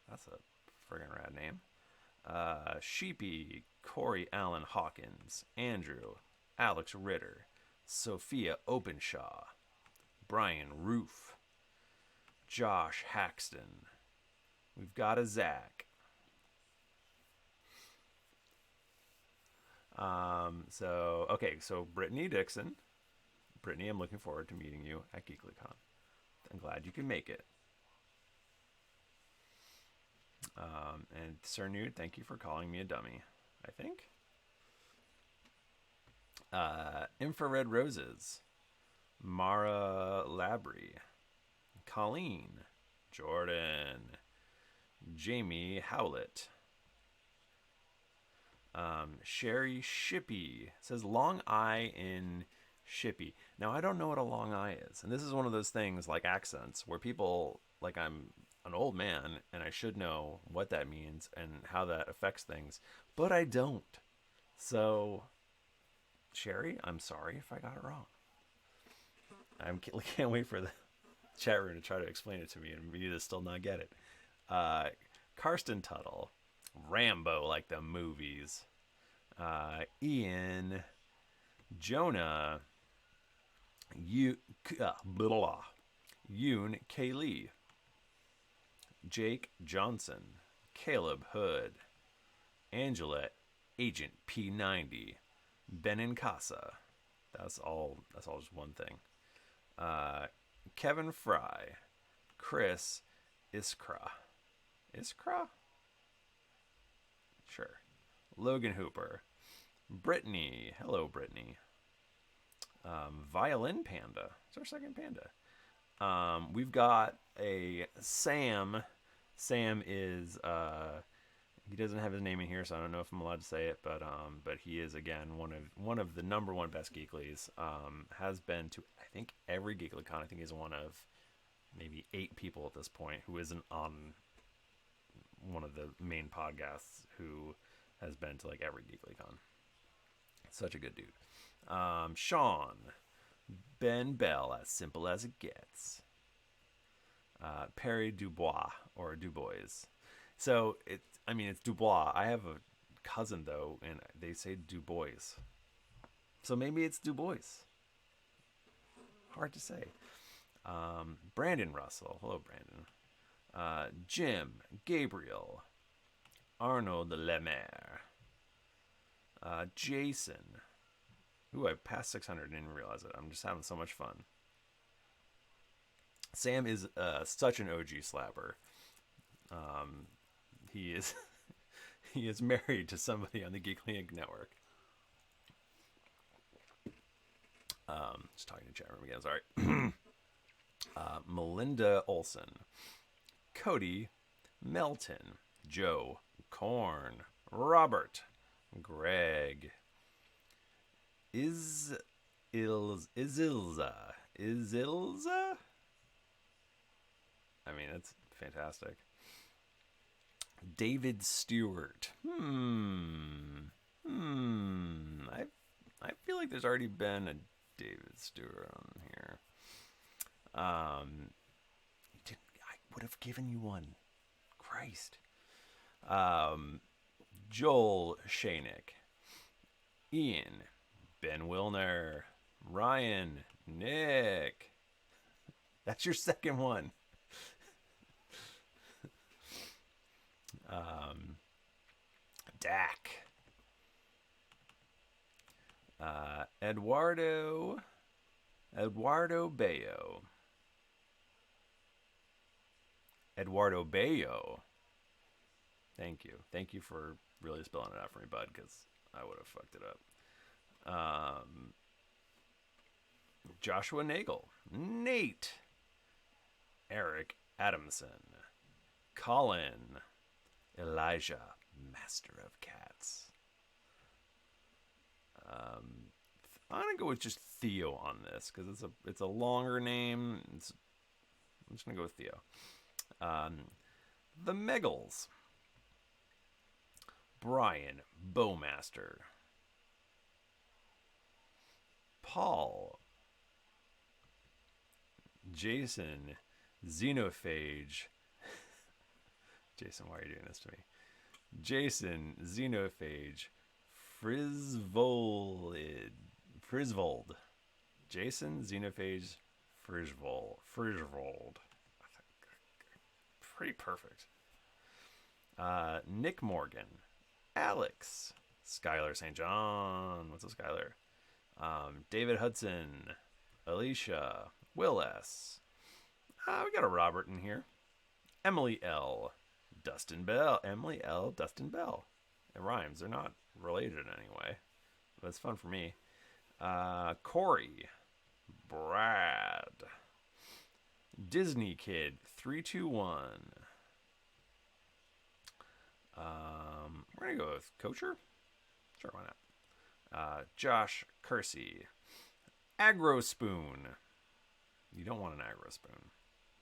A: That's a friggin' rad name. Sheepy, Corey Allen Hawkins, Andrew, Alex Ritter, Sophia Openshaw, Brian Roof, Josh Haxton. We've got a Zach. So Brittany Dixon. Brittany, I'm looking forward to meeting you at GeeklyCon. I'm glad you can make it. And Sir Nude, thank you for calling me a dummy, I think. Infrared Roses, Mara Labry, Colleen, Jordan, Jamie Howlett, Sherry Shippy says long I in Shippy. Now I don't know what a long I is, and this is one of those things like accents where people like I'm an old man and I should know what that means and how that affects things, but I don't. So Sherry, I'm sorry if I got it wrong. I can't wait for the chat room to try to explain it to me and me to still not get it. Karsten Tuttle, Rambo like the movies, Ian, Jonah, Yoon K. Lee, Jake Johnson, Caleb Hood, Angela Agent P90, Ben in Casa. That's all just one thing. Kevin Fry, Chris Iskra. Iskra? Sure. Logan Hooper. Brittany. Hello, Brittany. Violin Panda. It's our second panda. We've got a Sam. Sam is he doesn't have his name in here, so I don't know if I'm allowed to say it, but he is again one of the number one best Geeklies. Has been to I think every GeeklyCon. I think he's one of maybe 8 people at this point who isn't on one of the main podcasts who has been to like every GeeklyCon. Such a good dude. Sean, Ben Bell, as simple as it gets. Perry Dubois or Dubois. So it's Dubois. I have a cousin though, and they say Dubois. So maybe it's Dubois. Hard to say. Brandon Russell. Hello, Brandon. Jim, Gabriel, Arnold Lemaire, Jason. Ooh, I passed 600 and didn't realize it. I'm just having so much fun. Sam is such an OG slapper. He is married to somebody on the Geekly Inc. network. Just talking to chat room again. Sorry. Melinda Olson, Cody Melton, Joe Korn, Robert, Greg, Izilza. I mean, it's fantastic. David Stewart. I feel like there's already been a David Stewart on here. I would have given you one. Christ. Joel Shanick, Ian, Ben Wilner, Ryan, Nick. That's your second one. Dak, Eduardo Bayo. Eduardo Bayo. Thank you for really spelling it out for me, bud, because I would have fucked it up. Joshua Nagel, Nate, Eric Adamson, Colin, Elijah, Master of Cats. I'm gonna go with just Theo on this because it's a longer name. I'm just gonna go with Theo. The Meggles, Brian Bowmaster, Paul, Jason Xenophage. Jason, why are you doing this to me? Jason Xenophage Frisvold. Jason Xenophage Frisvold. Pretty perfect. Nick Morgan, Alex, Skylar St. John. What's up, Skylar? David Hudson, Alicia, Will S. We got a Robert in here. Emily L. Dustin Bell. Emily L. Dustin Bell. It rhymes. They're not related in any way, but it's fun for me. Corey, Brad, Disney Kid 321. We're gonna go with Coacher. Sure, why not? Josh Kersey, Agro Spoon. You don't want an Agro Spoon.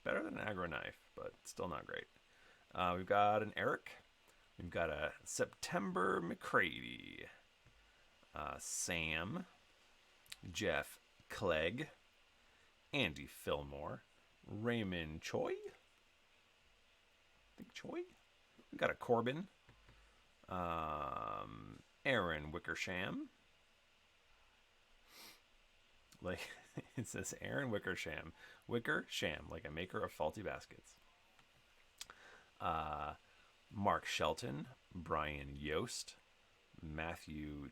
A: Better than an Agro Knife, but still not great. We've got an Eric. We've got a September McCready. Sam, Jeff Clegg, Andy Fillmore, Raymond Choi. I think Choi. We got a Corbin. Aaron Wickersham. Like it says Aaron Wickersham. Wickersham, like a maker of faulty baskets. Mark Shelton, Brian Yost, Matthew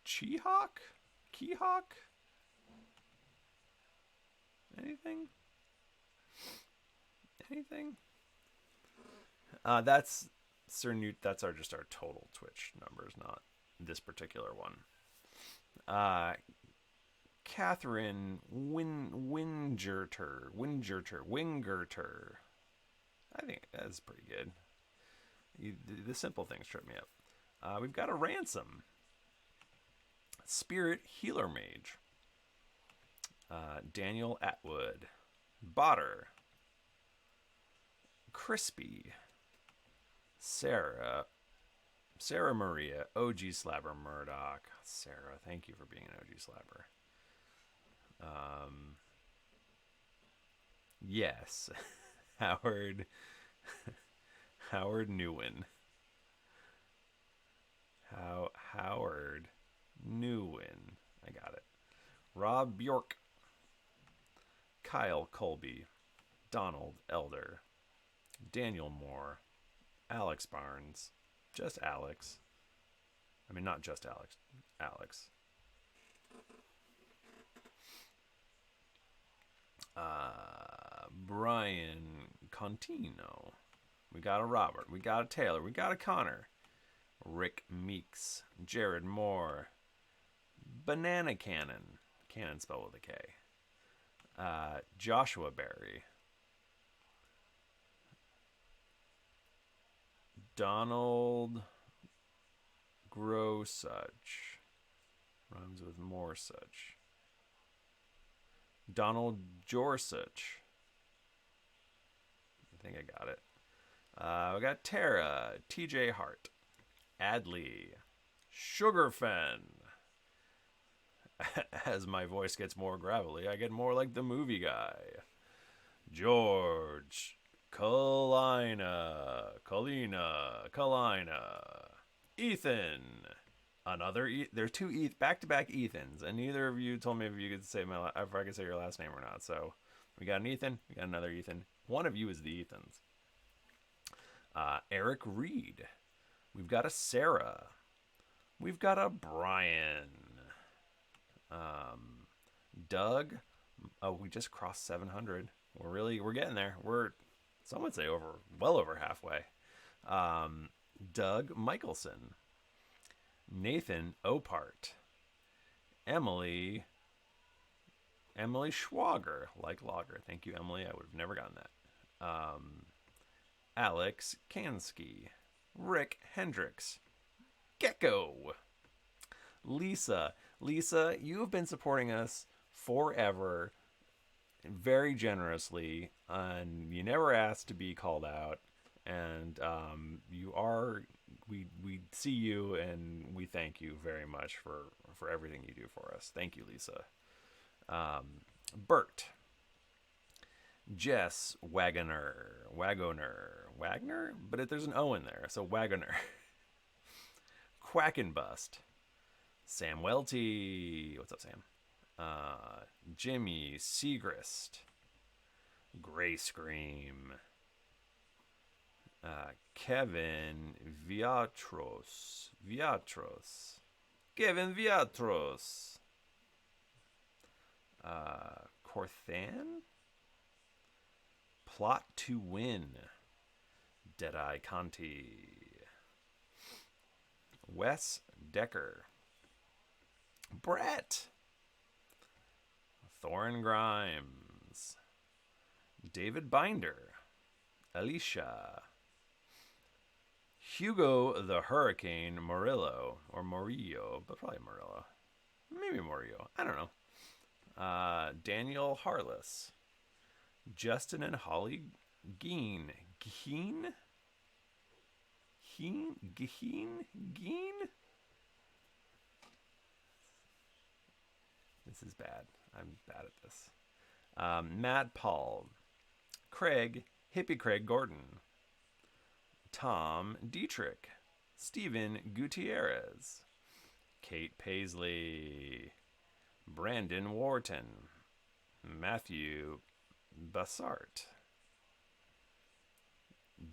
A: Keyhawk? Anything? That's Sir Newt. That's just our total Twitch numbers, not this particular one. Catherine Wingerter. I think that's pretty good. The simple things trip me up. We've got a Ransom. Spirit Healer Mage. Daniel Atwood. Botter. Crispy. Sarah Maria. OG Slabber Murdoch. Sarah, thank you for being an OG Slabber. Yes. Howard Newen. Howard Newen. I got it. Rob Bjork. Kyle Colby. Donald Elder. Daniel Moore. Alex Barnes. Just Alex. I mean, not just Alex. Alex. Brian Contino. We got a Robert. We got a Taylor. We got a Connor. Rick Meeks. Jared Moore. Banana Cannon. Cannon spelled with a K. Joshua Berry. Donald Grossuch. Rhymes with more such. Donald Gorsuch. I think I got it. We got Tara, TJ Hart, Adley, Sugarfen. As my voice gets more gravelly, I get more like the movie guy. George, Kalina. Ethan. There's two back-to-back Ethans, and neither of you told me if you could say if I could say your last name or not. So we got an Ethan, we got another Ethan. One of you is the Ethans. Eric Reed. We've got a Sarah. We've got a Brian. Doug. Oh, we just crossed 700. We're getting there. Some would say well over halfway. Doug Michelson. Nathan Opart. Emily Schwager, like lager. Thank you, Emily. I would have never gotten that. Alex Kansky. Rick Hendricks. Gecko. Lisa, you have been supporting us forever, very generously, and you never asked to be called out. And we see you, and we thank you very much for everything you do for us. Thank you, Lisa. Bert. Jess Wagner, but there's an O in there, so Wagner. Quackenbust. Sam Welty. What's up, Sam? Jimmy Segrist. Gray Scream. Kevin Viatros. Kevin Viatros. Corthan. Plot to Win. Deadeye Conti. Wes Decker. Brett. Thorin Grimes. David Binder. Alicia. Hugo the Hurricane Murillo. Or Murillo, but probably Murillo. Maybe Murillo. I don't know. Daniel Harless. Justin and Holly Geen. This is bad. I'm bad at this. Matt Paul. Craig, Hippie Craig Gordon. Tom Dietrich. Stephen Gutierrez. Kate Paisley. Brandon Wharton. Matthew Bassart.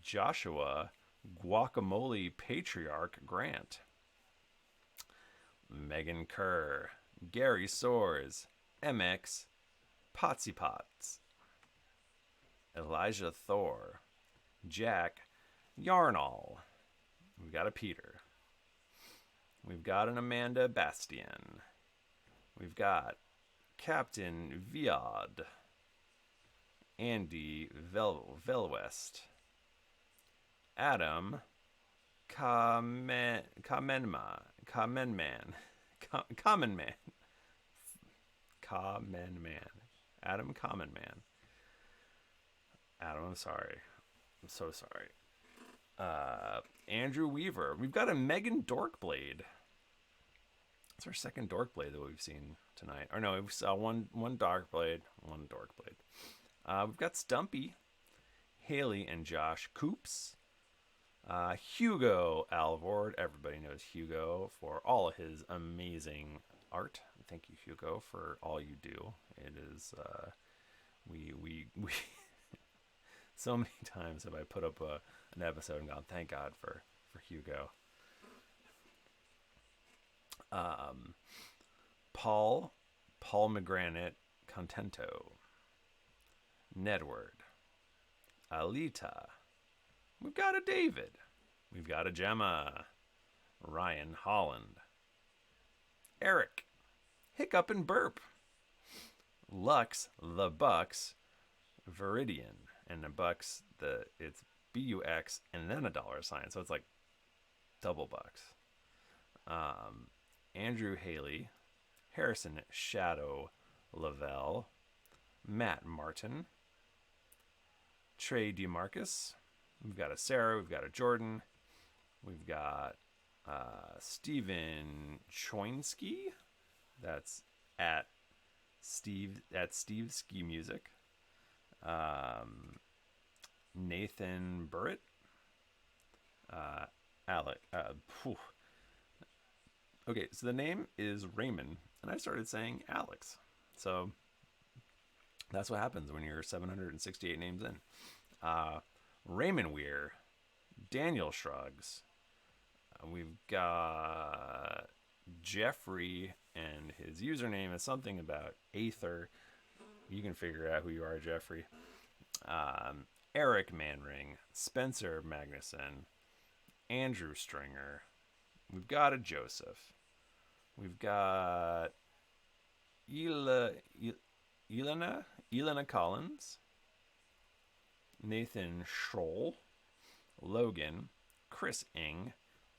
A: Joshua Guacamole Patriarch Grant. Megan Kerr. Gary Soares. MX Potsy Potts. Elijah Thor. Jack Yarnall. We've got a Peter. We've got an Amanda Bastian. We've got Captain Viad. Andy Velwest. Adam Common Man. Adam Common Man. Adam, I'm sorry. I'm so sorry. Andrew Weaver. We've got a Megan Dorkblade. It's our second Dorkblade that we've seen tonight. Or no, we saw one Darkblade, one Dorkblade. We've got Stumpy, Haley, and Josh Coops. Hugo Alvord. Everybody knows Hugo for all of his amazing art. Thank you, Hugo, for all you do. It is we so many times have I put up an episode and gone, thank God for Hugo. Paul McGranite Contento. Nedward. Alita. We've got a David. We've got a Gemma. Ryan Holland. Eric. Hiccup and Burp. Lux the Bucks. Viridian. And the Bucks, it's BUX and then $, so it's like double bucks. Andrew Haley. Harrison Shadow Lavelle. Matt Martin. Trey DeMarcus. We've got a Sarah. We've got a Jordan. We've got Steven Choinsky. That's at Steve Ski Music. Nathan Burritt. Alec. Okay, so the name is Raymond, and I started saying Alex. So that's what happens when you're 768 names in. Raymond Weir, Daniel Shrugs. We've got Jeffrey, and his username is something about Aether. You can figure out who you are, Jeffrey. Eric Manring, Spencer Magnuson, Andrew Stringer. We've got a Joseph. We've got Elena Collins, Nathan Schroll, Logan, Chris Ing,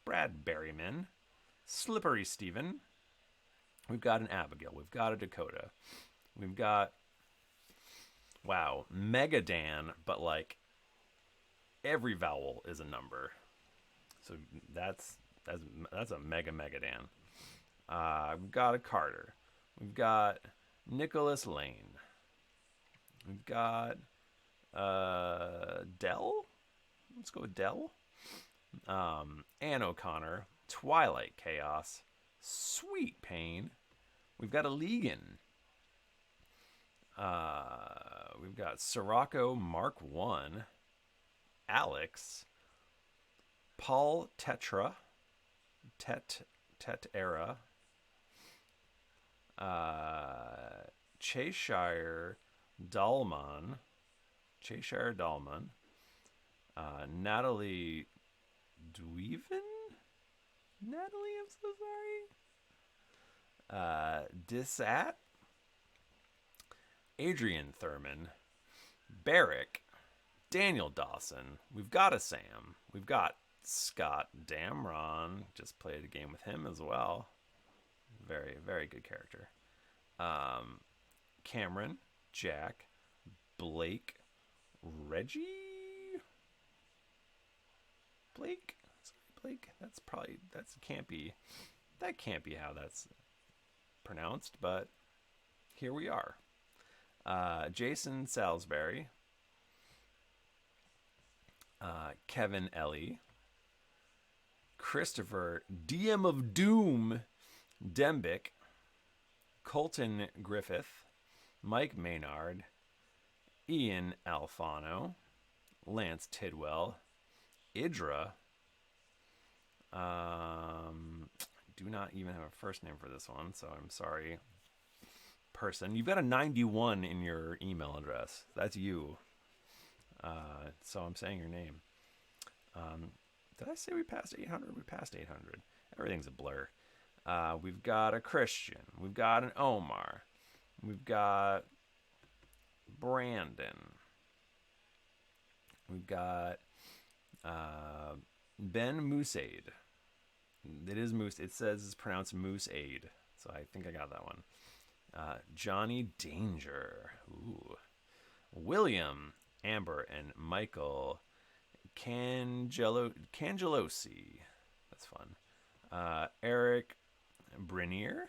A: Brad Berryman, Slippery Steven. We've got an Abigail. We've got a Dakota. We've got, wow, Megadan, but like every vowel is a number. So that's a Megadan. We've got a Carter. We've got Nicholas Lane. We've got Dell. Let's go with Dell. Ann O'Connor. Twilight Chaos. Sweet Pain. We've got a Legan. We've got Sirocco Mark 1. Alex. Paul Tetra. Tetera. Cheshire Dalman. Natalie Dweven? Natalie, I'm so sorry. Disat. Adrian Thurman. Barrick. Daniel Dawson. We've got a Sam. We've got Scott Damron. Just played a game with him as well. Very, very good character. Cameron. Jack. Blake. Reggie? Blake? Sorry, Blake. That can't be how that's pronounced, but here we are. Jason Salisbury. Kevin Ellie. Christopher DM of Doom Dembick. Colton Griffith. Mike Maynard. Ian Alfano. Lance Tidwell. Idra. Do not even have a first name for this one, so I'm sorry. Person. You've got a 91 in your email address. That's you. So I'm saying your name. Did I say we passed 800? We passed 800. Everything's a blur. We've got a Christian. We've got an Omar. We've got Brandon. We've got Ben Mooseade. It is Moose. It says it's pronounced Mooseade, so I think I got that one. Johnny Danger. Ooh. William, Amber, and Michael Cangelosi. That's fun. Eric Brinier.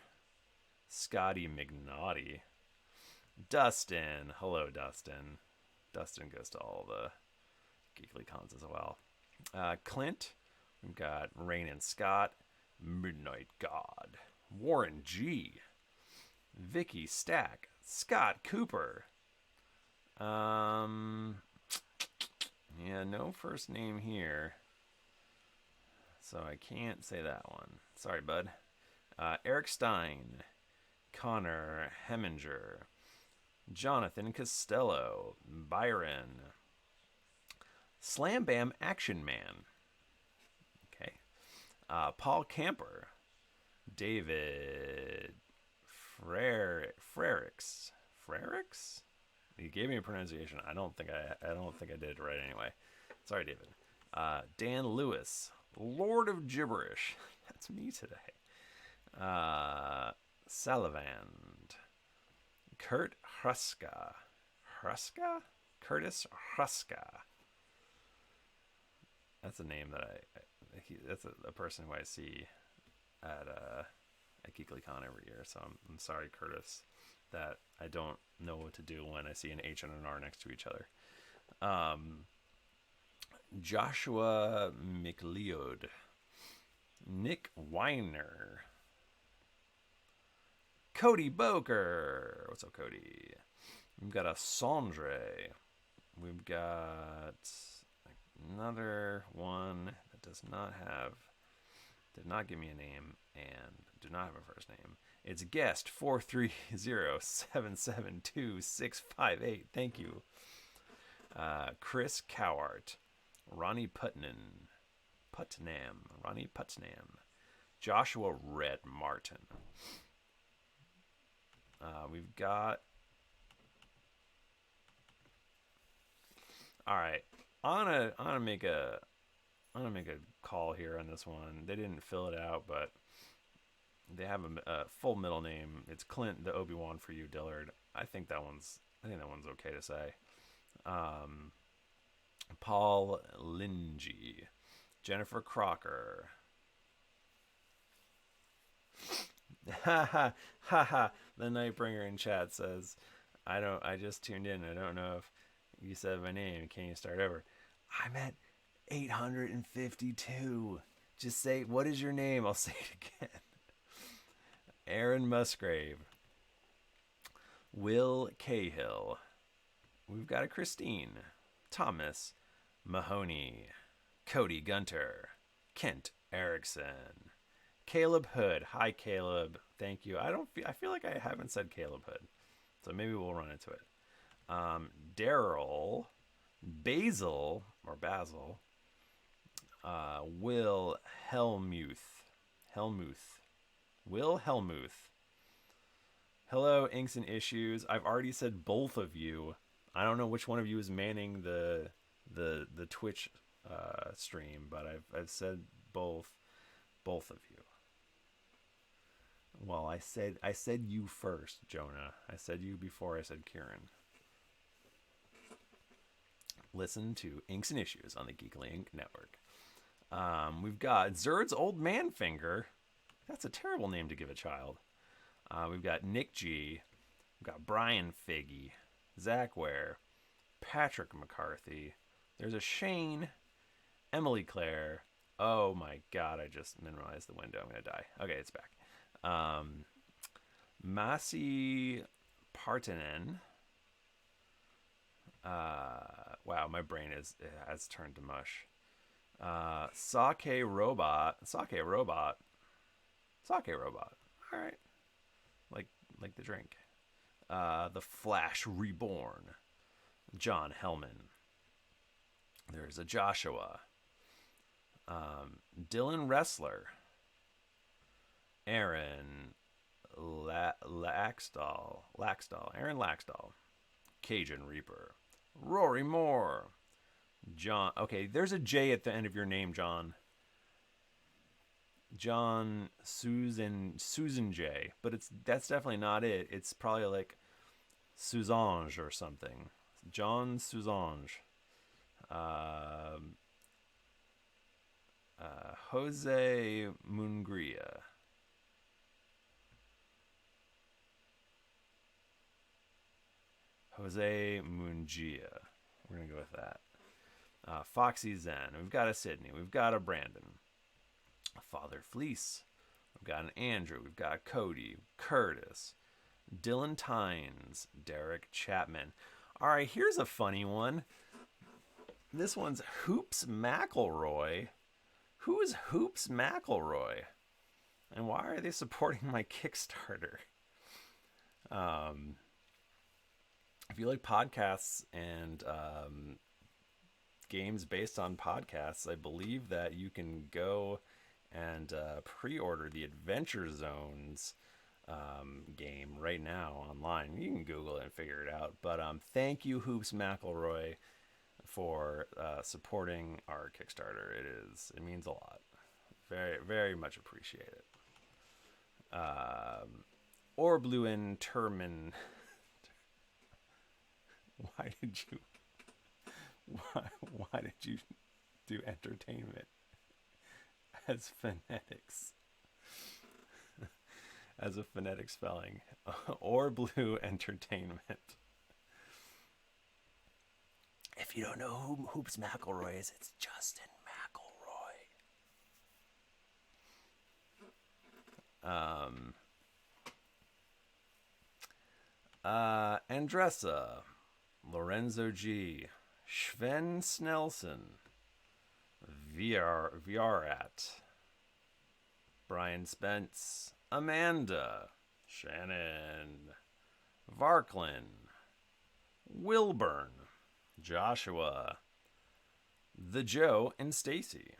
A: Scotty McNaughty. Dustin. Hello, Dustin. Dustin goes to all the Geekly Cons as well. Clint. We've got Rain and Scott. Midnight God. Warren G. Vicky Stack. Scott Cooper. Yeah, no first name here. So I can't say that one. Sorry, bud. Eric Stein. Connor Heminger. Jonathan Costello. Byron. Slam Bam Action Man. Okay. Paul Camper. David Frericks. Frericks? He gave me a pronunciation. I don't think I did it right anyway. Sorry, David. Dan Lewis. Lord of Gibberish. That's me today. Salavand. Kurt Hruska. Hruska? Curtis Hruska. That's a name that that's a person who I see at GeeklyCon every year. So I'm sorry, Curtis, that I don't know what to do when I see an H and an R next to each other. Joshua McLeod. Nick Weiner. Cody Boker. What's up, Cody? We've got a Sandre. We've got another one that did not give me a name and do not have a first name. It's guest 430772658. Thank you. Chris Cowart. Ronnie Putnam. Joshua Red Martin. We've got. All right, I'm gonna make a call here on this one. They didn't fill it out, but they have a full middle name. It's Clint the Obi-Wan for you, Dillard. I think that one's okay to say. Paul Lingy, Jennifer Crocker. Ha ha ha ha. The Nightbringer in chat says, I just tuned in. I don't know if you said my name. Can you start over? I'm at 852. Just say, what is your name? I'll say it again. Aaron Musgrave. Will Cahill. We've got a Christine. Thomas Mahoney. Cody Gunter. Kent Erickson. Caleb Hood. Hi, Caleb. Thank you. I feel like I haven't said Caleb Hood, so maybe we'll run into it. Daryl. Basil. Will Helmuth. Will Helmuth. Hello, Inks and Issues. I've already said both of you. I don't know which one of you is manning the Twitch stream, but I've said both of you. Well, I said you first, Jonah. I said you before I said Kieran. Listen to Inks and Issues on the Geekly Ink Network. We've got Zerd's Old Man Finger. That's a terrible name to give a child. We've got Nick G. We've got Brian Figgy. Zach Ware. Patrick McCarthy. There's a Shane. Emily Claire. Oh my god, I just minimized the window. I'm going to die. Okay, it's back. Masi Partanen. Wow, my brain has turned to mush. Sake Robot. All right. Like the drink. The Flash Reborn. John Hellman. There's a Joshua. Dylan Wrestler. Aaron Laxdal. Aaron Laxdal. Cajun Reaper. Rory Moore. John. Okay, there's a J at the end of your name, John. John Susan J. But that's definitely not it. It's probably like Suzange or something. John Suzange. Jose Mungria. Jose Mungia. We're going to go with that. Foxy Zen. We've got a Sydney. We've got a Brandon. Father Fleece. We've got an Andrew. We've got a Cody. Curtis. Dylan Tynes. Derek Chapman. All right, here's a funny one. This one's Hoops McElroy. Who is Hoops McElroy? And why are they supporting my Kickstarter? If you like podcasts and games based on podcasts, I believe that you can go and pre-order the Adventure Zones game right now online. You can Google it and figure it out. But thank you, Hoops McElroy, for supporting our Kickstarter. It means a lot. Very, very much appreciate it. Orbluin Termin. Why did you do entertainment as phonetics? As a phonetic spelling. Or Blue Entertainment. if you don't know who Hoops McElroy is, it's Justin McElroy. Andressa, Lorenzo G, Sven Snelson, Viarat, Brian Spence, Amanda, Shannon, Varklin, Wilburn, Joshua, The Joe, and Stacy.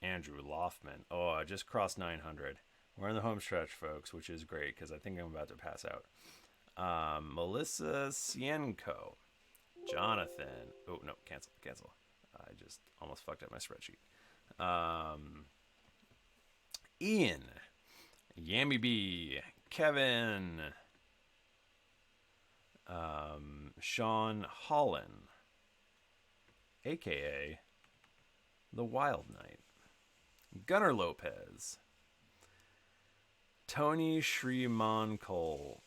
A: Andrew Loftman. Oh, I just crossed 900. We're in the home stretch, folks, which is great because I think I'm about to pass out. Melissa Cienko, Jonathan. Oh, no, cancel. I just almost fucked up my spreadsheet. Ian, Yammy B, Kevin, Sean Holland, aka The Wild Knight, Gunnar Lopez, Tony Shrimankolkul.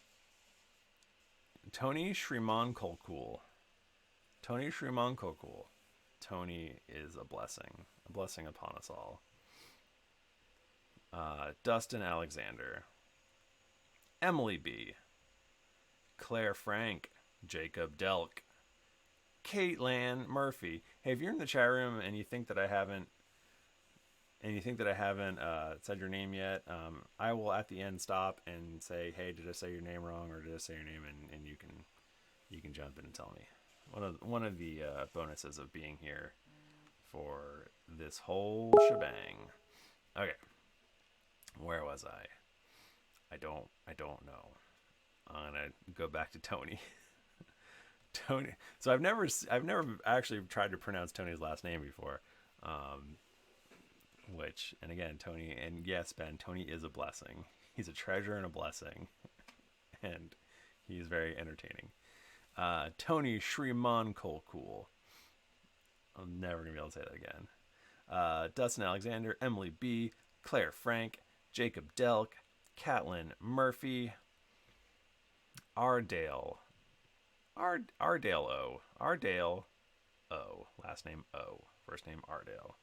A: Tony is a blessing upon us all. Dustin Alexander, Emily B, Claire Frank, Jacob Delk, Caitlin Murphy. Hey, if you're in the chat room and you think that I haven't said your name yet, I will at the end stop and say, hey, did I say your name wrong, or did I say your name? And you can jump in and tell me. One of the bonuses of being here for this whole shebang. Okay, where was I? I don't know. I'm gonna go back to Tony. Tony. So I've never actually tried to pronounce Tony's last name before. Which, and again, Tony, and yes, Ben, Tony is a blessing. He's a treasure and a blessing, and he's very entertaining. Tony Shrimankolkul. I'm never gonna be able to say that again. Dustin Alexander, Emily B, Claire Frank, Jacob Delk, Caitlin Murphy, Ardale O, last name O, first name Ardale.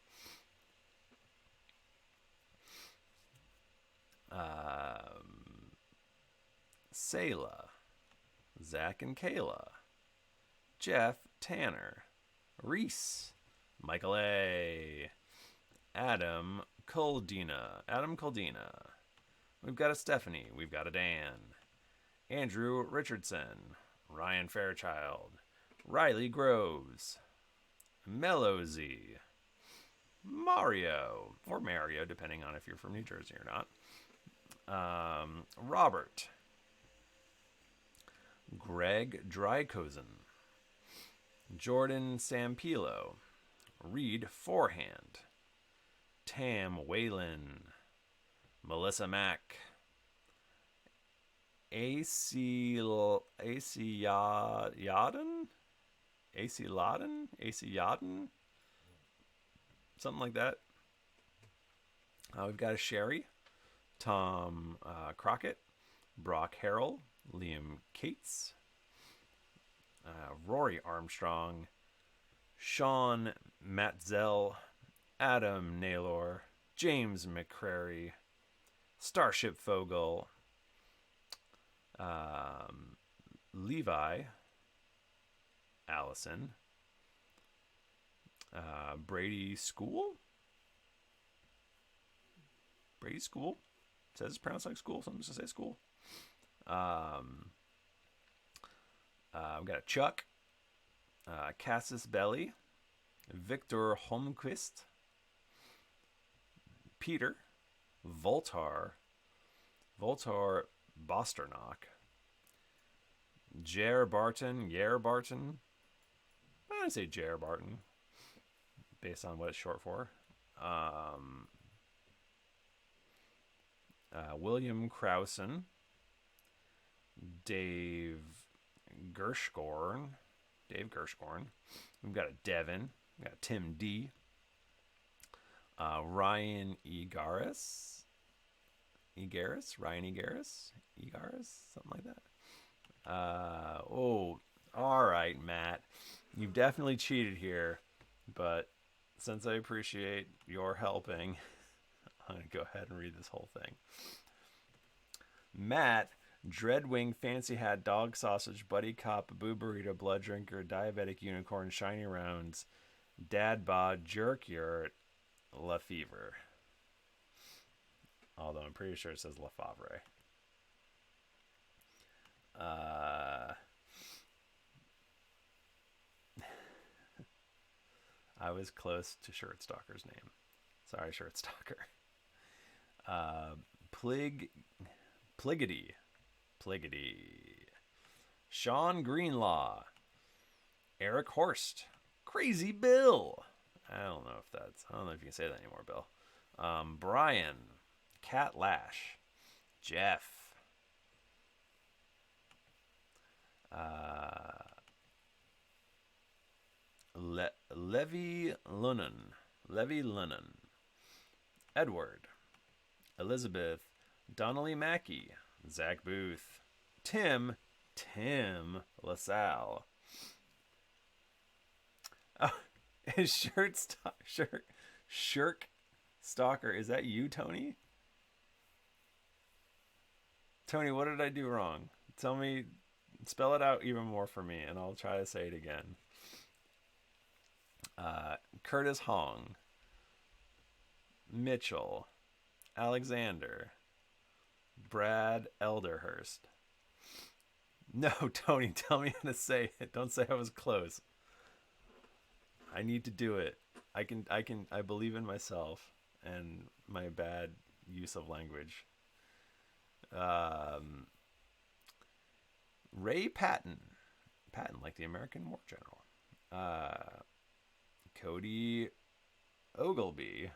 A: Selah, Zach and Kayla, Jeff Tanner, Reese, Michael A, Adam Coldina. We've got a Stephanie. We've got a Dan. Andrew Richardson, Ryan Fairchild, Riley Groves, Mellow Z, Mario, or Mario, depending on if you're from New Jersey or not. Robert, Greg Drykosen, Jordan Sampilo, Reed Forehand, Tam Whalen, Melissa Mack, AC Yadin, something like that. We've got a Sherry, Tom Crockett, Brock Harrell, Liam Cates, Rory Armstrong, Sean Matzel, Adam Naylor, James McCrary, Starship Fogel, Levi, Allison, Brady School. Says it's pronounced like school, so I'm just gonna say school. We've got a Chuck, Cassis Belly, Victor Holmquist, Peter, Voltar Bosternock, Jer Barton. I'm gonna say Jer Barton, based on what it's short for. William Krausen, Dave Gershgorn. We've got a Devin. We've got Tim D. Ryan Egaris, something like that. All right, Matt. You've definitely cheated here, but since I appreciate your helping, I'm going to go ahead and read this whole thing. Matt, Dreadwing, Fancy Hat, Dog Sausage, Buddy Cop, Boo Burrito, Blood Drinker, Diabetic Unicorn, Shiny Rounds, Dad Bod, Jerk Yurt, Lefevre. Although I'm pretty sure it says Lefevre. I was close to Shirt Stalker's name. Sorry, Shirt Stalker. Pliggity. Sean Greenlaw. Eric Horst. Crazy Bill. I don't know if you can say that anymore, Bill. Brian. Cat Lash. Jeff. Levy Lennon. Edward. Elizabeth. Donnelly Mackey. Zach Booth. Tim LaSalle. Oh, is Shirk Stalker, is that you, Tony? Tony, what did I do wrong? Tell me, spell it out even more for me, and I'll try to say it again. Curtis Hong. Mitchell. Alexander. Brad Elderhurst. No, Tony, tell me how to say it. Don't say I was close. I need to do it. I believe in myself and my bad use of language. Ray Patton, like the American War General. Cody Ogilvy.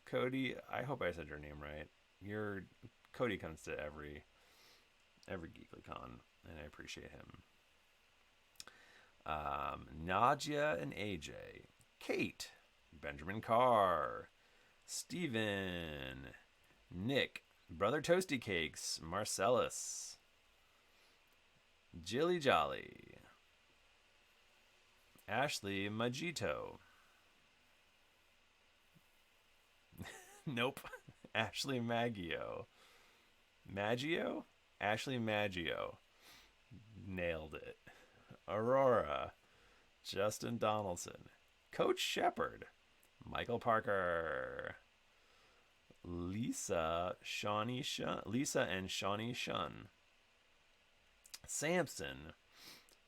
A: Cody, I hope I said your name right. Cody comes to every GeeklyCon, and I appreciate him. Nadia and AJ, Kate, Benjamin Carr, Steven, Nick, Brother Toasty Cakes, Marcellus, Jilly Jolly, Ashley Majito. Nope. Ashley Maggio. Ashley Maggio. Nailed it. Aurora. Justin Donaldson. Coach Shepard. Michael Parker. Lisa and Shawnee Shun. Samson.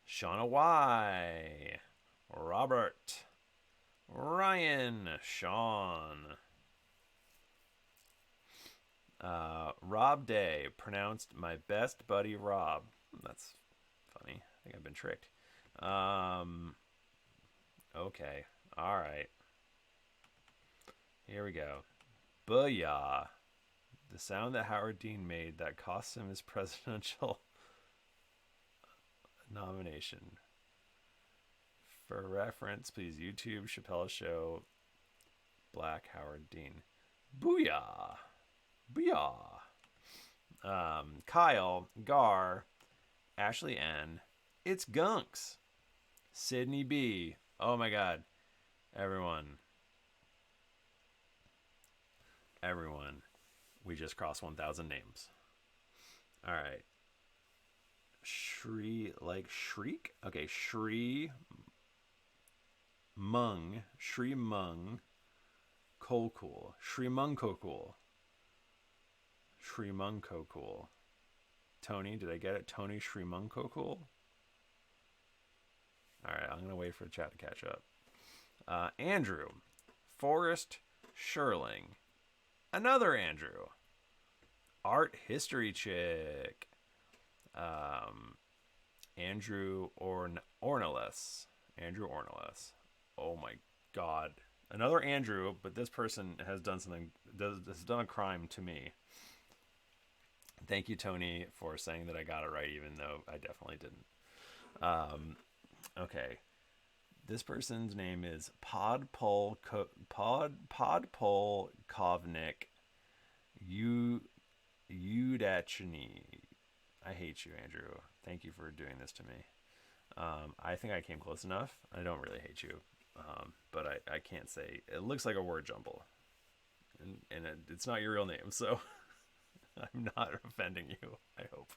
A: Shauna Y. Robert. Ryan. Sean. Rob Day, pronounced my best buddy Rob. That's funny. I think I've been tricked. Okay. All right. Here we go. Booyah. The sound that Howard Dean made that cost him his presidential nomination. For reference, please YouTube Chappelle Show Black Howard Dean. Booyah. Kyle, Gar, Ashley N. It's Gunks. Sydney B. Oh my God. Everyone. We just crossed 1,000 names. All right. Shriek? Okay, Shri Mung. Kokul. Shrimunkokul. Tony, did I get it? Tony Shrimunkokul? Alright, I'm going to wait for the chat to catch up. Andrew. Forrest Sherling. Another Andrew. Art History Chick. Andrew Ornelas. Oh my God. Another Andrew, but this person has done a crime to me. Thank you, Tony, for saying that I got it right, even though I definitely didn't. Okay. This person's name is Podpol Kovnik Udachny. I hate you, Andrew. Thank you for doing this to me. I think I came close enough. I don't really hate you, but I can't say. It looks like a word jumble, and it's not your real name, so I'm not offending you, I hope.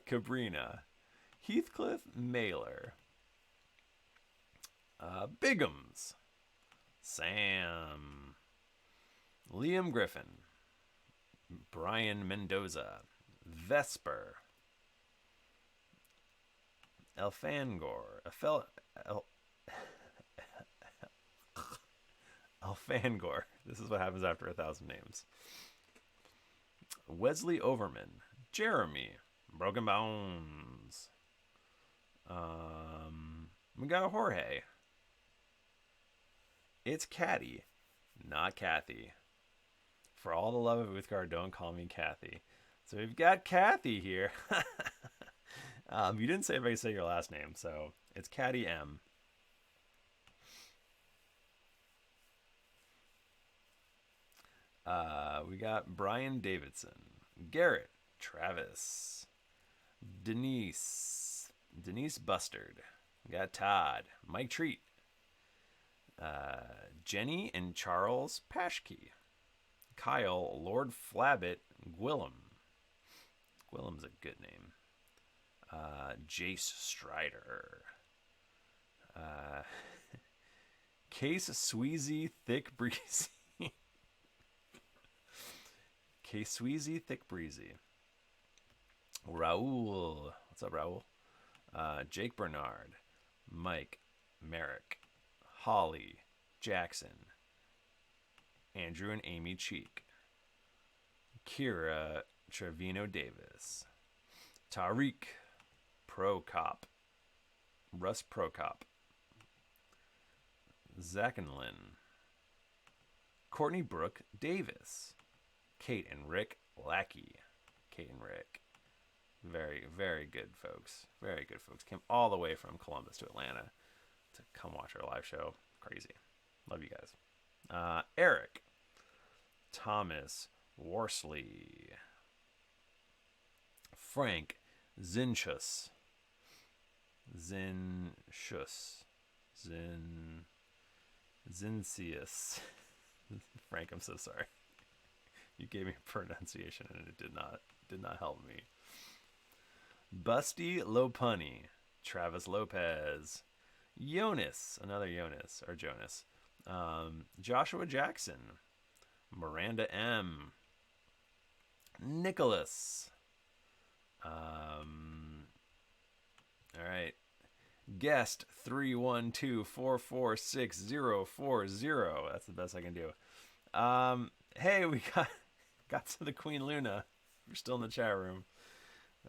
A: Cabrina. Heathcliff Mailer. Bigums. Sam. Liam Griffin. Brian Mendoza. Vesper. Elfangor. Elfangor. This is what happens after 1,000 names. Wesley Overman. Jeremy. Broken Bones. We got Jorge. It's Caddy, not Kathy. For all the love of Uthgar, don't call me Kathy. So we've got Kathy here. You didn't say if I could say your last name, so it's Caddy M. We got Brian Davidson, Garrett, Travis, Denise Bustard. We got Todd, Mike Treat, Jenny and Charles Pashke, Kyle, Lord Flabbit, Gwillem. Gwillem's a good name. Jace Strider. Case Sweezy Thick Breezy. Case Sweezy Thick Breezy. Raul. What's up, Raul? Jake Bernard. Mike. Merrick. Holly. Jackson. Andrew and Amy Cheek. Kira Trevino Davis. Tariq Prokop. Russ Prokop. Zach and Lynn. Courtney Brooke Davis. Kate and Rick Lackey. Kate and Rick. Very, very good folks. Very good folks. Came all the way from Columbus to Atlanta to come watch our live show. Crazy. Love you guys. Eric. Thomas Worsley. Frank Zinchus. Zincius. Frank, I'm so sorry. You gave me a pronunciation and it did not help me. Busty Lopunny. Travis Lopez. Jonas. Another Jonas. Or Jonas. Joshua Jackson. Miranda M. Nicholas. All right. Guest 312446040. That's the best I can do. Hey, we got to the Queen Luna. You're still in the chat room.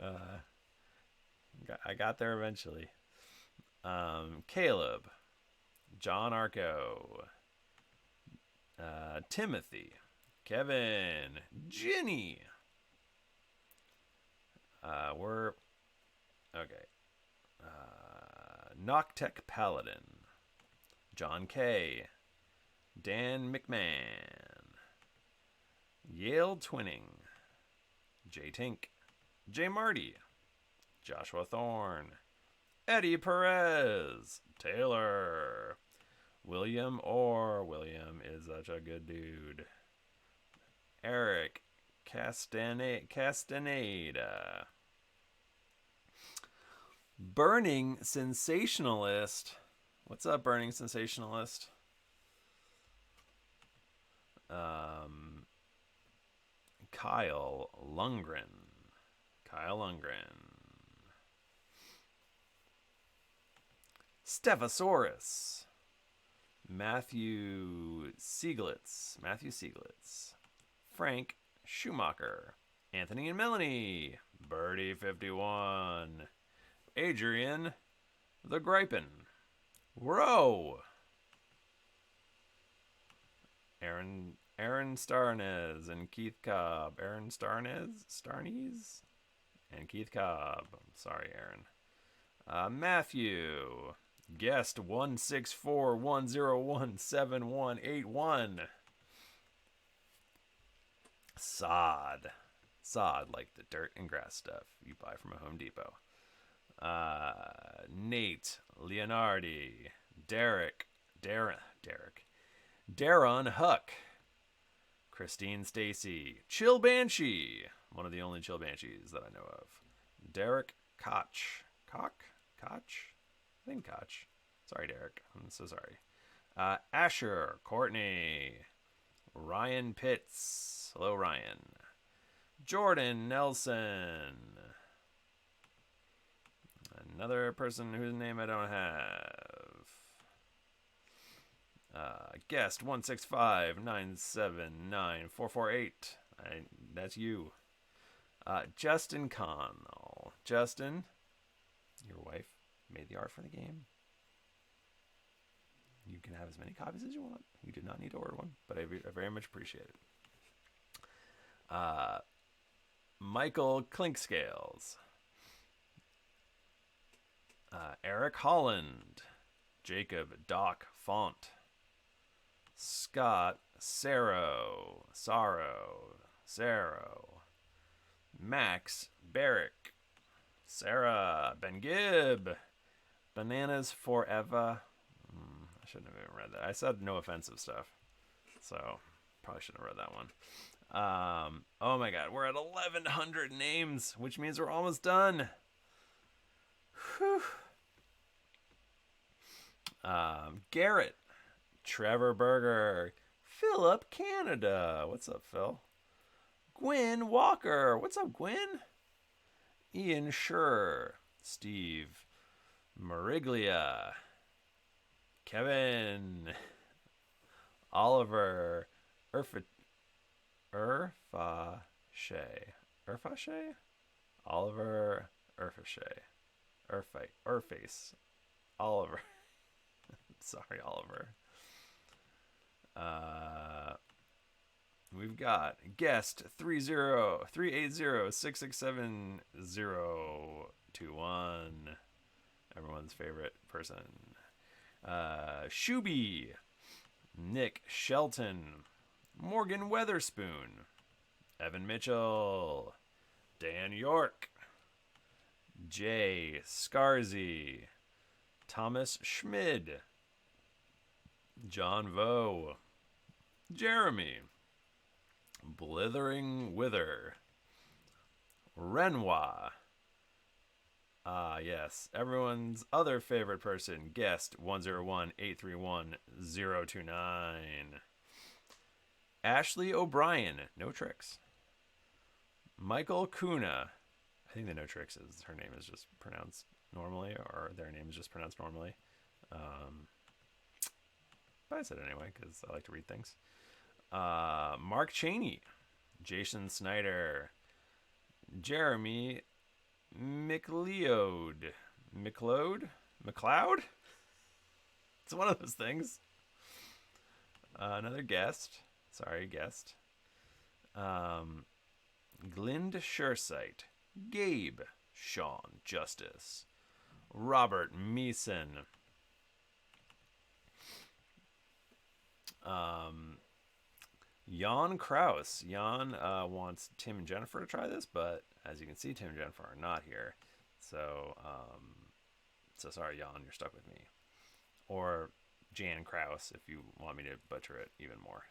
A: I got there eventually. Caleb, John Arco, Timothy, Kevin, Ginny. We're okay. Noctec Paladin, John K, Dan McMahon, Yale Twinning, J Tink, J Marty, Joshua Thorne, Eddie Perez, Taylor, William is such a good dude, Eric Castaneda, Burning Sensationalist. What's up, Burning Sensationalist? Kyle Lundgren. Stephosaurus. Matthew Sieglitz. Frank Schumacher. Anthony and Melanie. Birdie51. Adrian the Gripin. Row. Aaron Starnes and Keith Cobb. Aaron Starnes and Keith Cobb. I'm sorry, Aaron. Matthew. Guest 16410177181. Sod, like the dirt and grass stuff you buy from a Home Depot. Nate Leonardi, Darren Huck, Christine Stacy, Chill Banshee, one of the only Chill Banshees that I know of. Derek Koch. Koch? I think Koch. Sorry, Derek. I'm so sorry. Asher, Courtney, Ryan Pitts. Hello, Ryan. Jordan Nelson. Another person whose name I don't have. Guest 165979448. That's you. Justin Connell. Justin, your wife made the art for the game. You can have as many copies as you want. You do not need to order one, but I very much appreciate it. Michael Clinkscales. Eric Holland. Jacob Doc Font. Scott Sarrow. Max Barrick. Sarah Ben Gibb. Bananas Forever. I shouldn't have even read that. I said no offensive stuff, so probably shouldn't have read that one. Oh my god, we're at 1,100 names, which means we're almost done. Whew. Garrett, Trevor Berger, Philip Canada. What's up, Phil? Gwen Walker. What's up, Gwen? Ian Schur, Steve Mariglia, Kevin, Oliver, Oliver Urface, Oliver. Sorry, Oliver. We've got guest 380-667-021. Everyone's favorite person. Shuby, Nick Shelton, Morgan Weatherspoon, Evan Mitchell, Dan York, Jay Scarzy, Thomas Schmid, John Vo, Jeremy, Blithering Wither, Renoir. Yes, everyone's other favorite person, guest 101-831-029. Ashley O'Brien, no tricks. Michael Kuna, I think the no tricks is her name is just pronounced normally, or their name is just pronounced normally. But I said it anyway because I like to read things. Mark Cheney, Jason Snyder, Jeremy McLeod. McLeod? It's one of those things. Another guest. Sorry, guest. Glind Shersight. Gabe. Sean Justice. Robert Meeson. Jan Kraus. Jan wants Tim and Jennifer to try this, but as you can see, Tim and Jennifer are not here. So, sorry, Jan, you're stuck with me. Or Jan Kraus, if you want me to butcher it even more.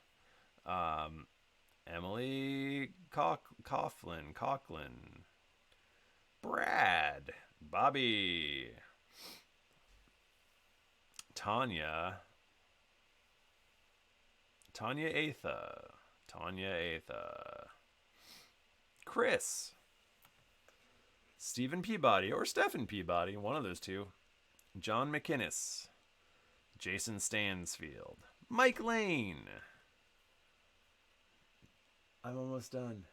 A: Emily Coughlin. Brad. Bobby. Tanya Atha. Chris. Stephen Peabody or Stephen Peabody, one of those two. John McInnes. Jason Stansfield. Mike Lane. I'm almost done.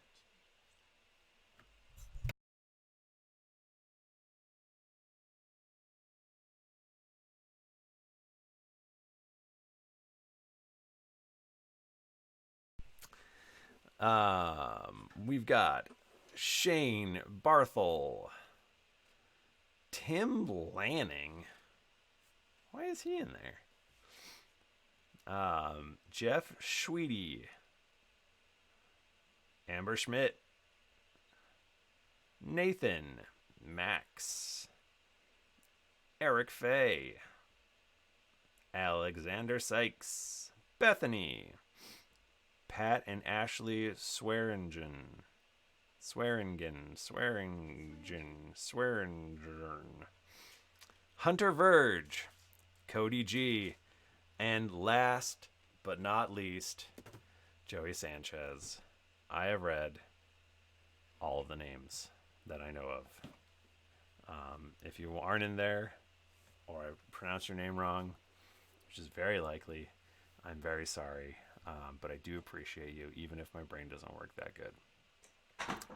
A: We've got Shane Barthel, Tim Lanning. Why is he in there? Jeff Schweedy, Amber Schmidt, Nathan, Max, Eric Fay, Alexander Sykes, Bethany, Pat and Ashley Swearingen, Hunter Verge, Cody G, and last but not least, Joey Sanchez. I have read all of the names that I know of. If you aren't in there, or I pronounce your name wrong, which is very likely, I'm very sorry. But I do appreciate you, even if my brain doesn't work that good.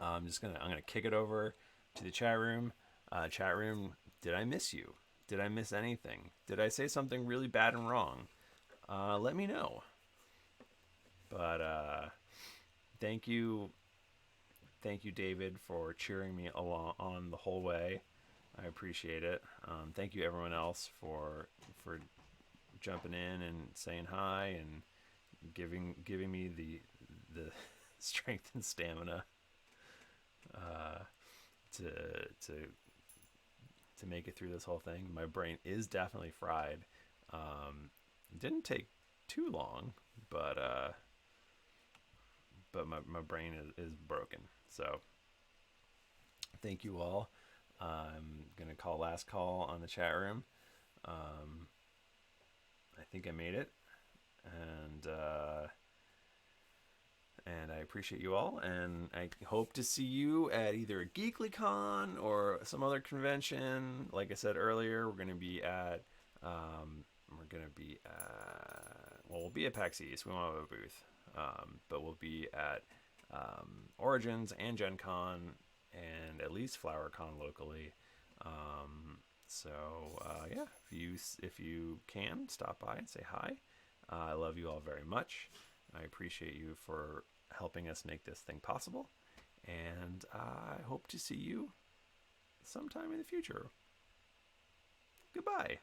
A: I'm gonna kick it over to the chat room. Chat room, did I miss you? Did I miss anything? Did I say something really bad and wrong? Let me know. But thank you, David, for cheering me along on the whole way. I appreciate it. Thank you, everyone else, for jumping in and saying hi and giving me the strength and stamina to make it through this whole thing. My brain is definitely fried. It didn't take too long, but my brain is broken. So thank you all. I'm gonna call last call on the chat room. I think I made it, and I appreciate you all, and I hope to see you at either a GeeklyCon or some other convention. Like I said earlier, we're gonna be at we'll be at PAX East. We won't have a booth, but we'll be at Origins and Gen Con and at least FlowerCon locally. Yeah, if you can stop by and say hi. I love you all very much. I appreciate you for helping us make this thing possible, and I hope to see you sometime in the future. Goodbye.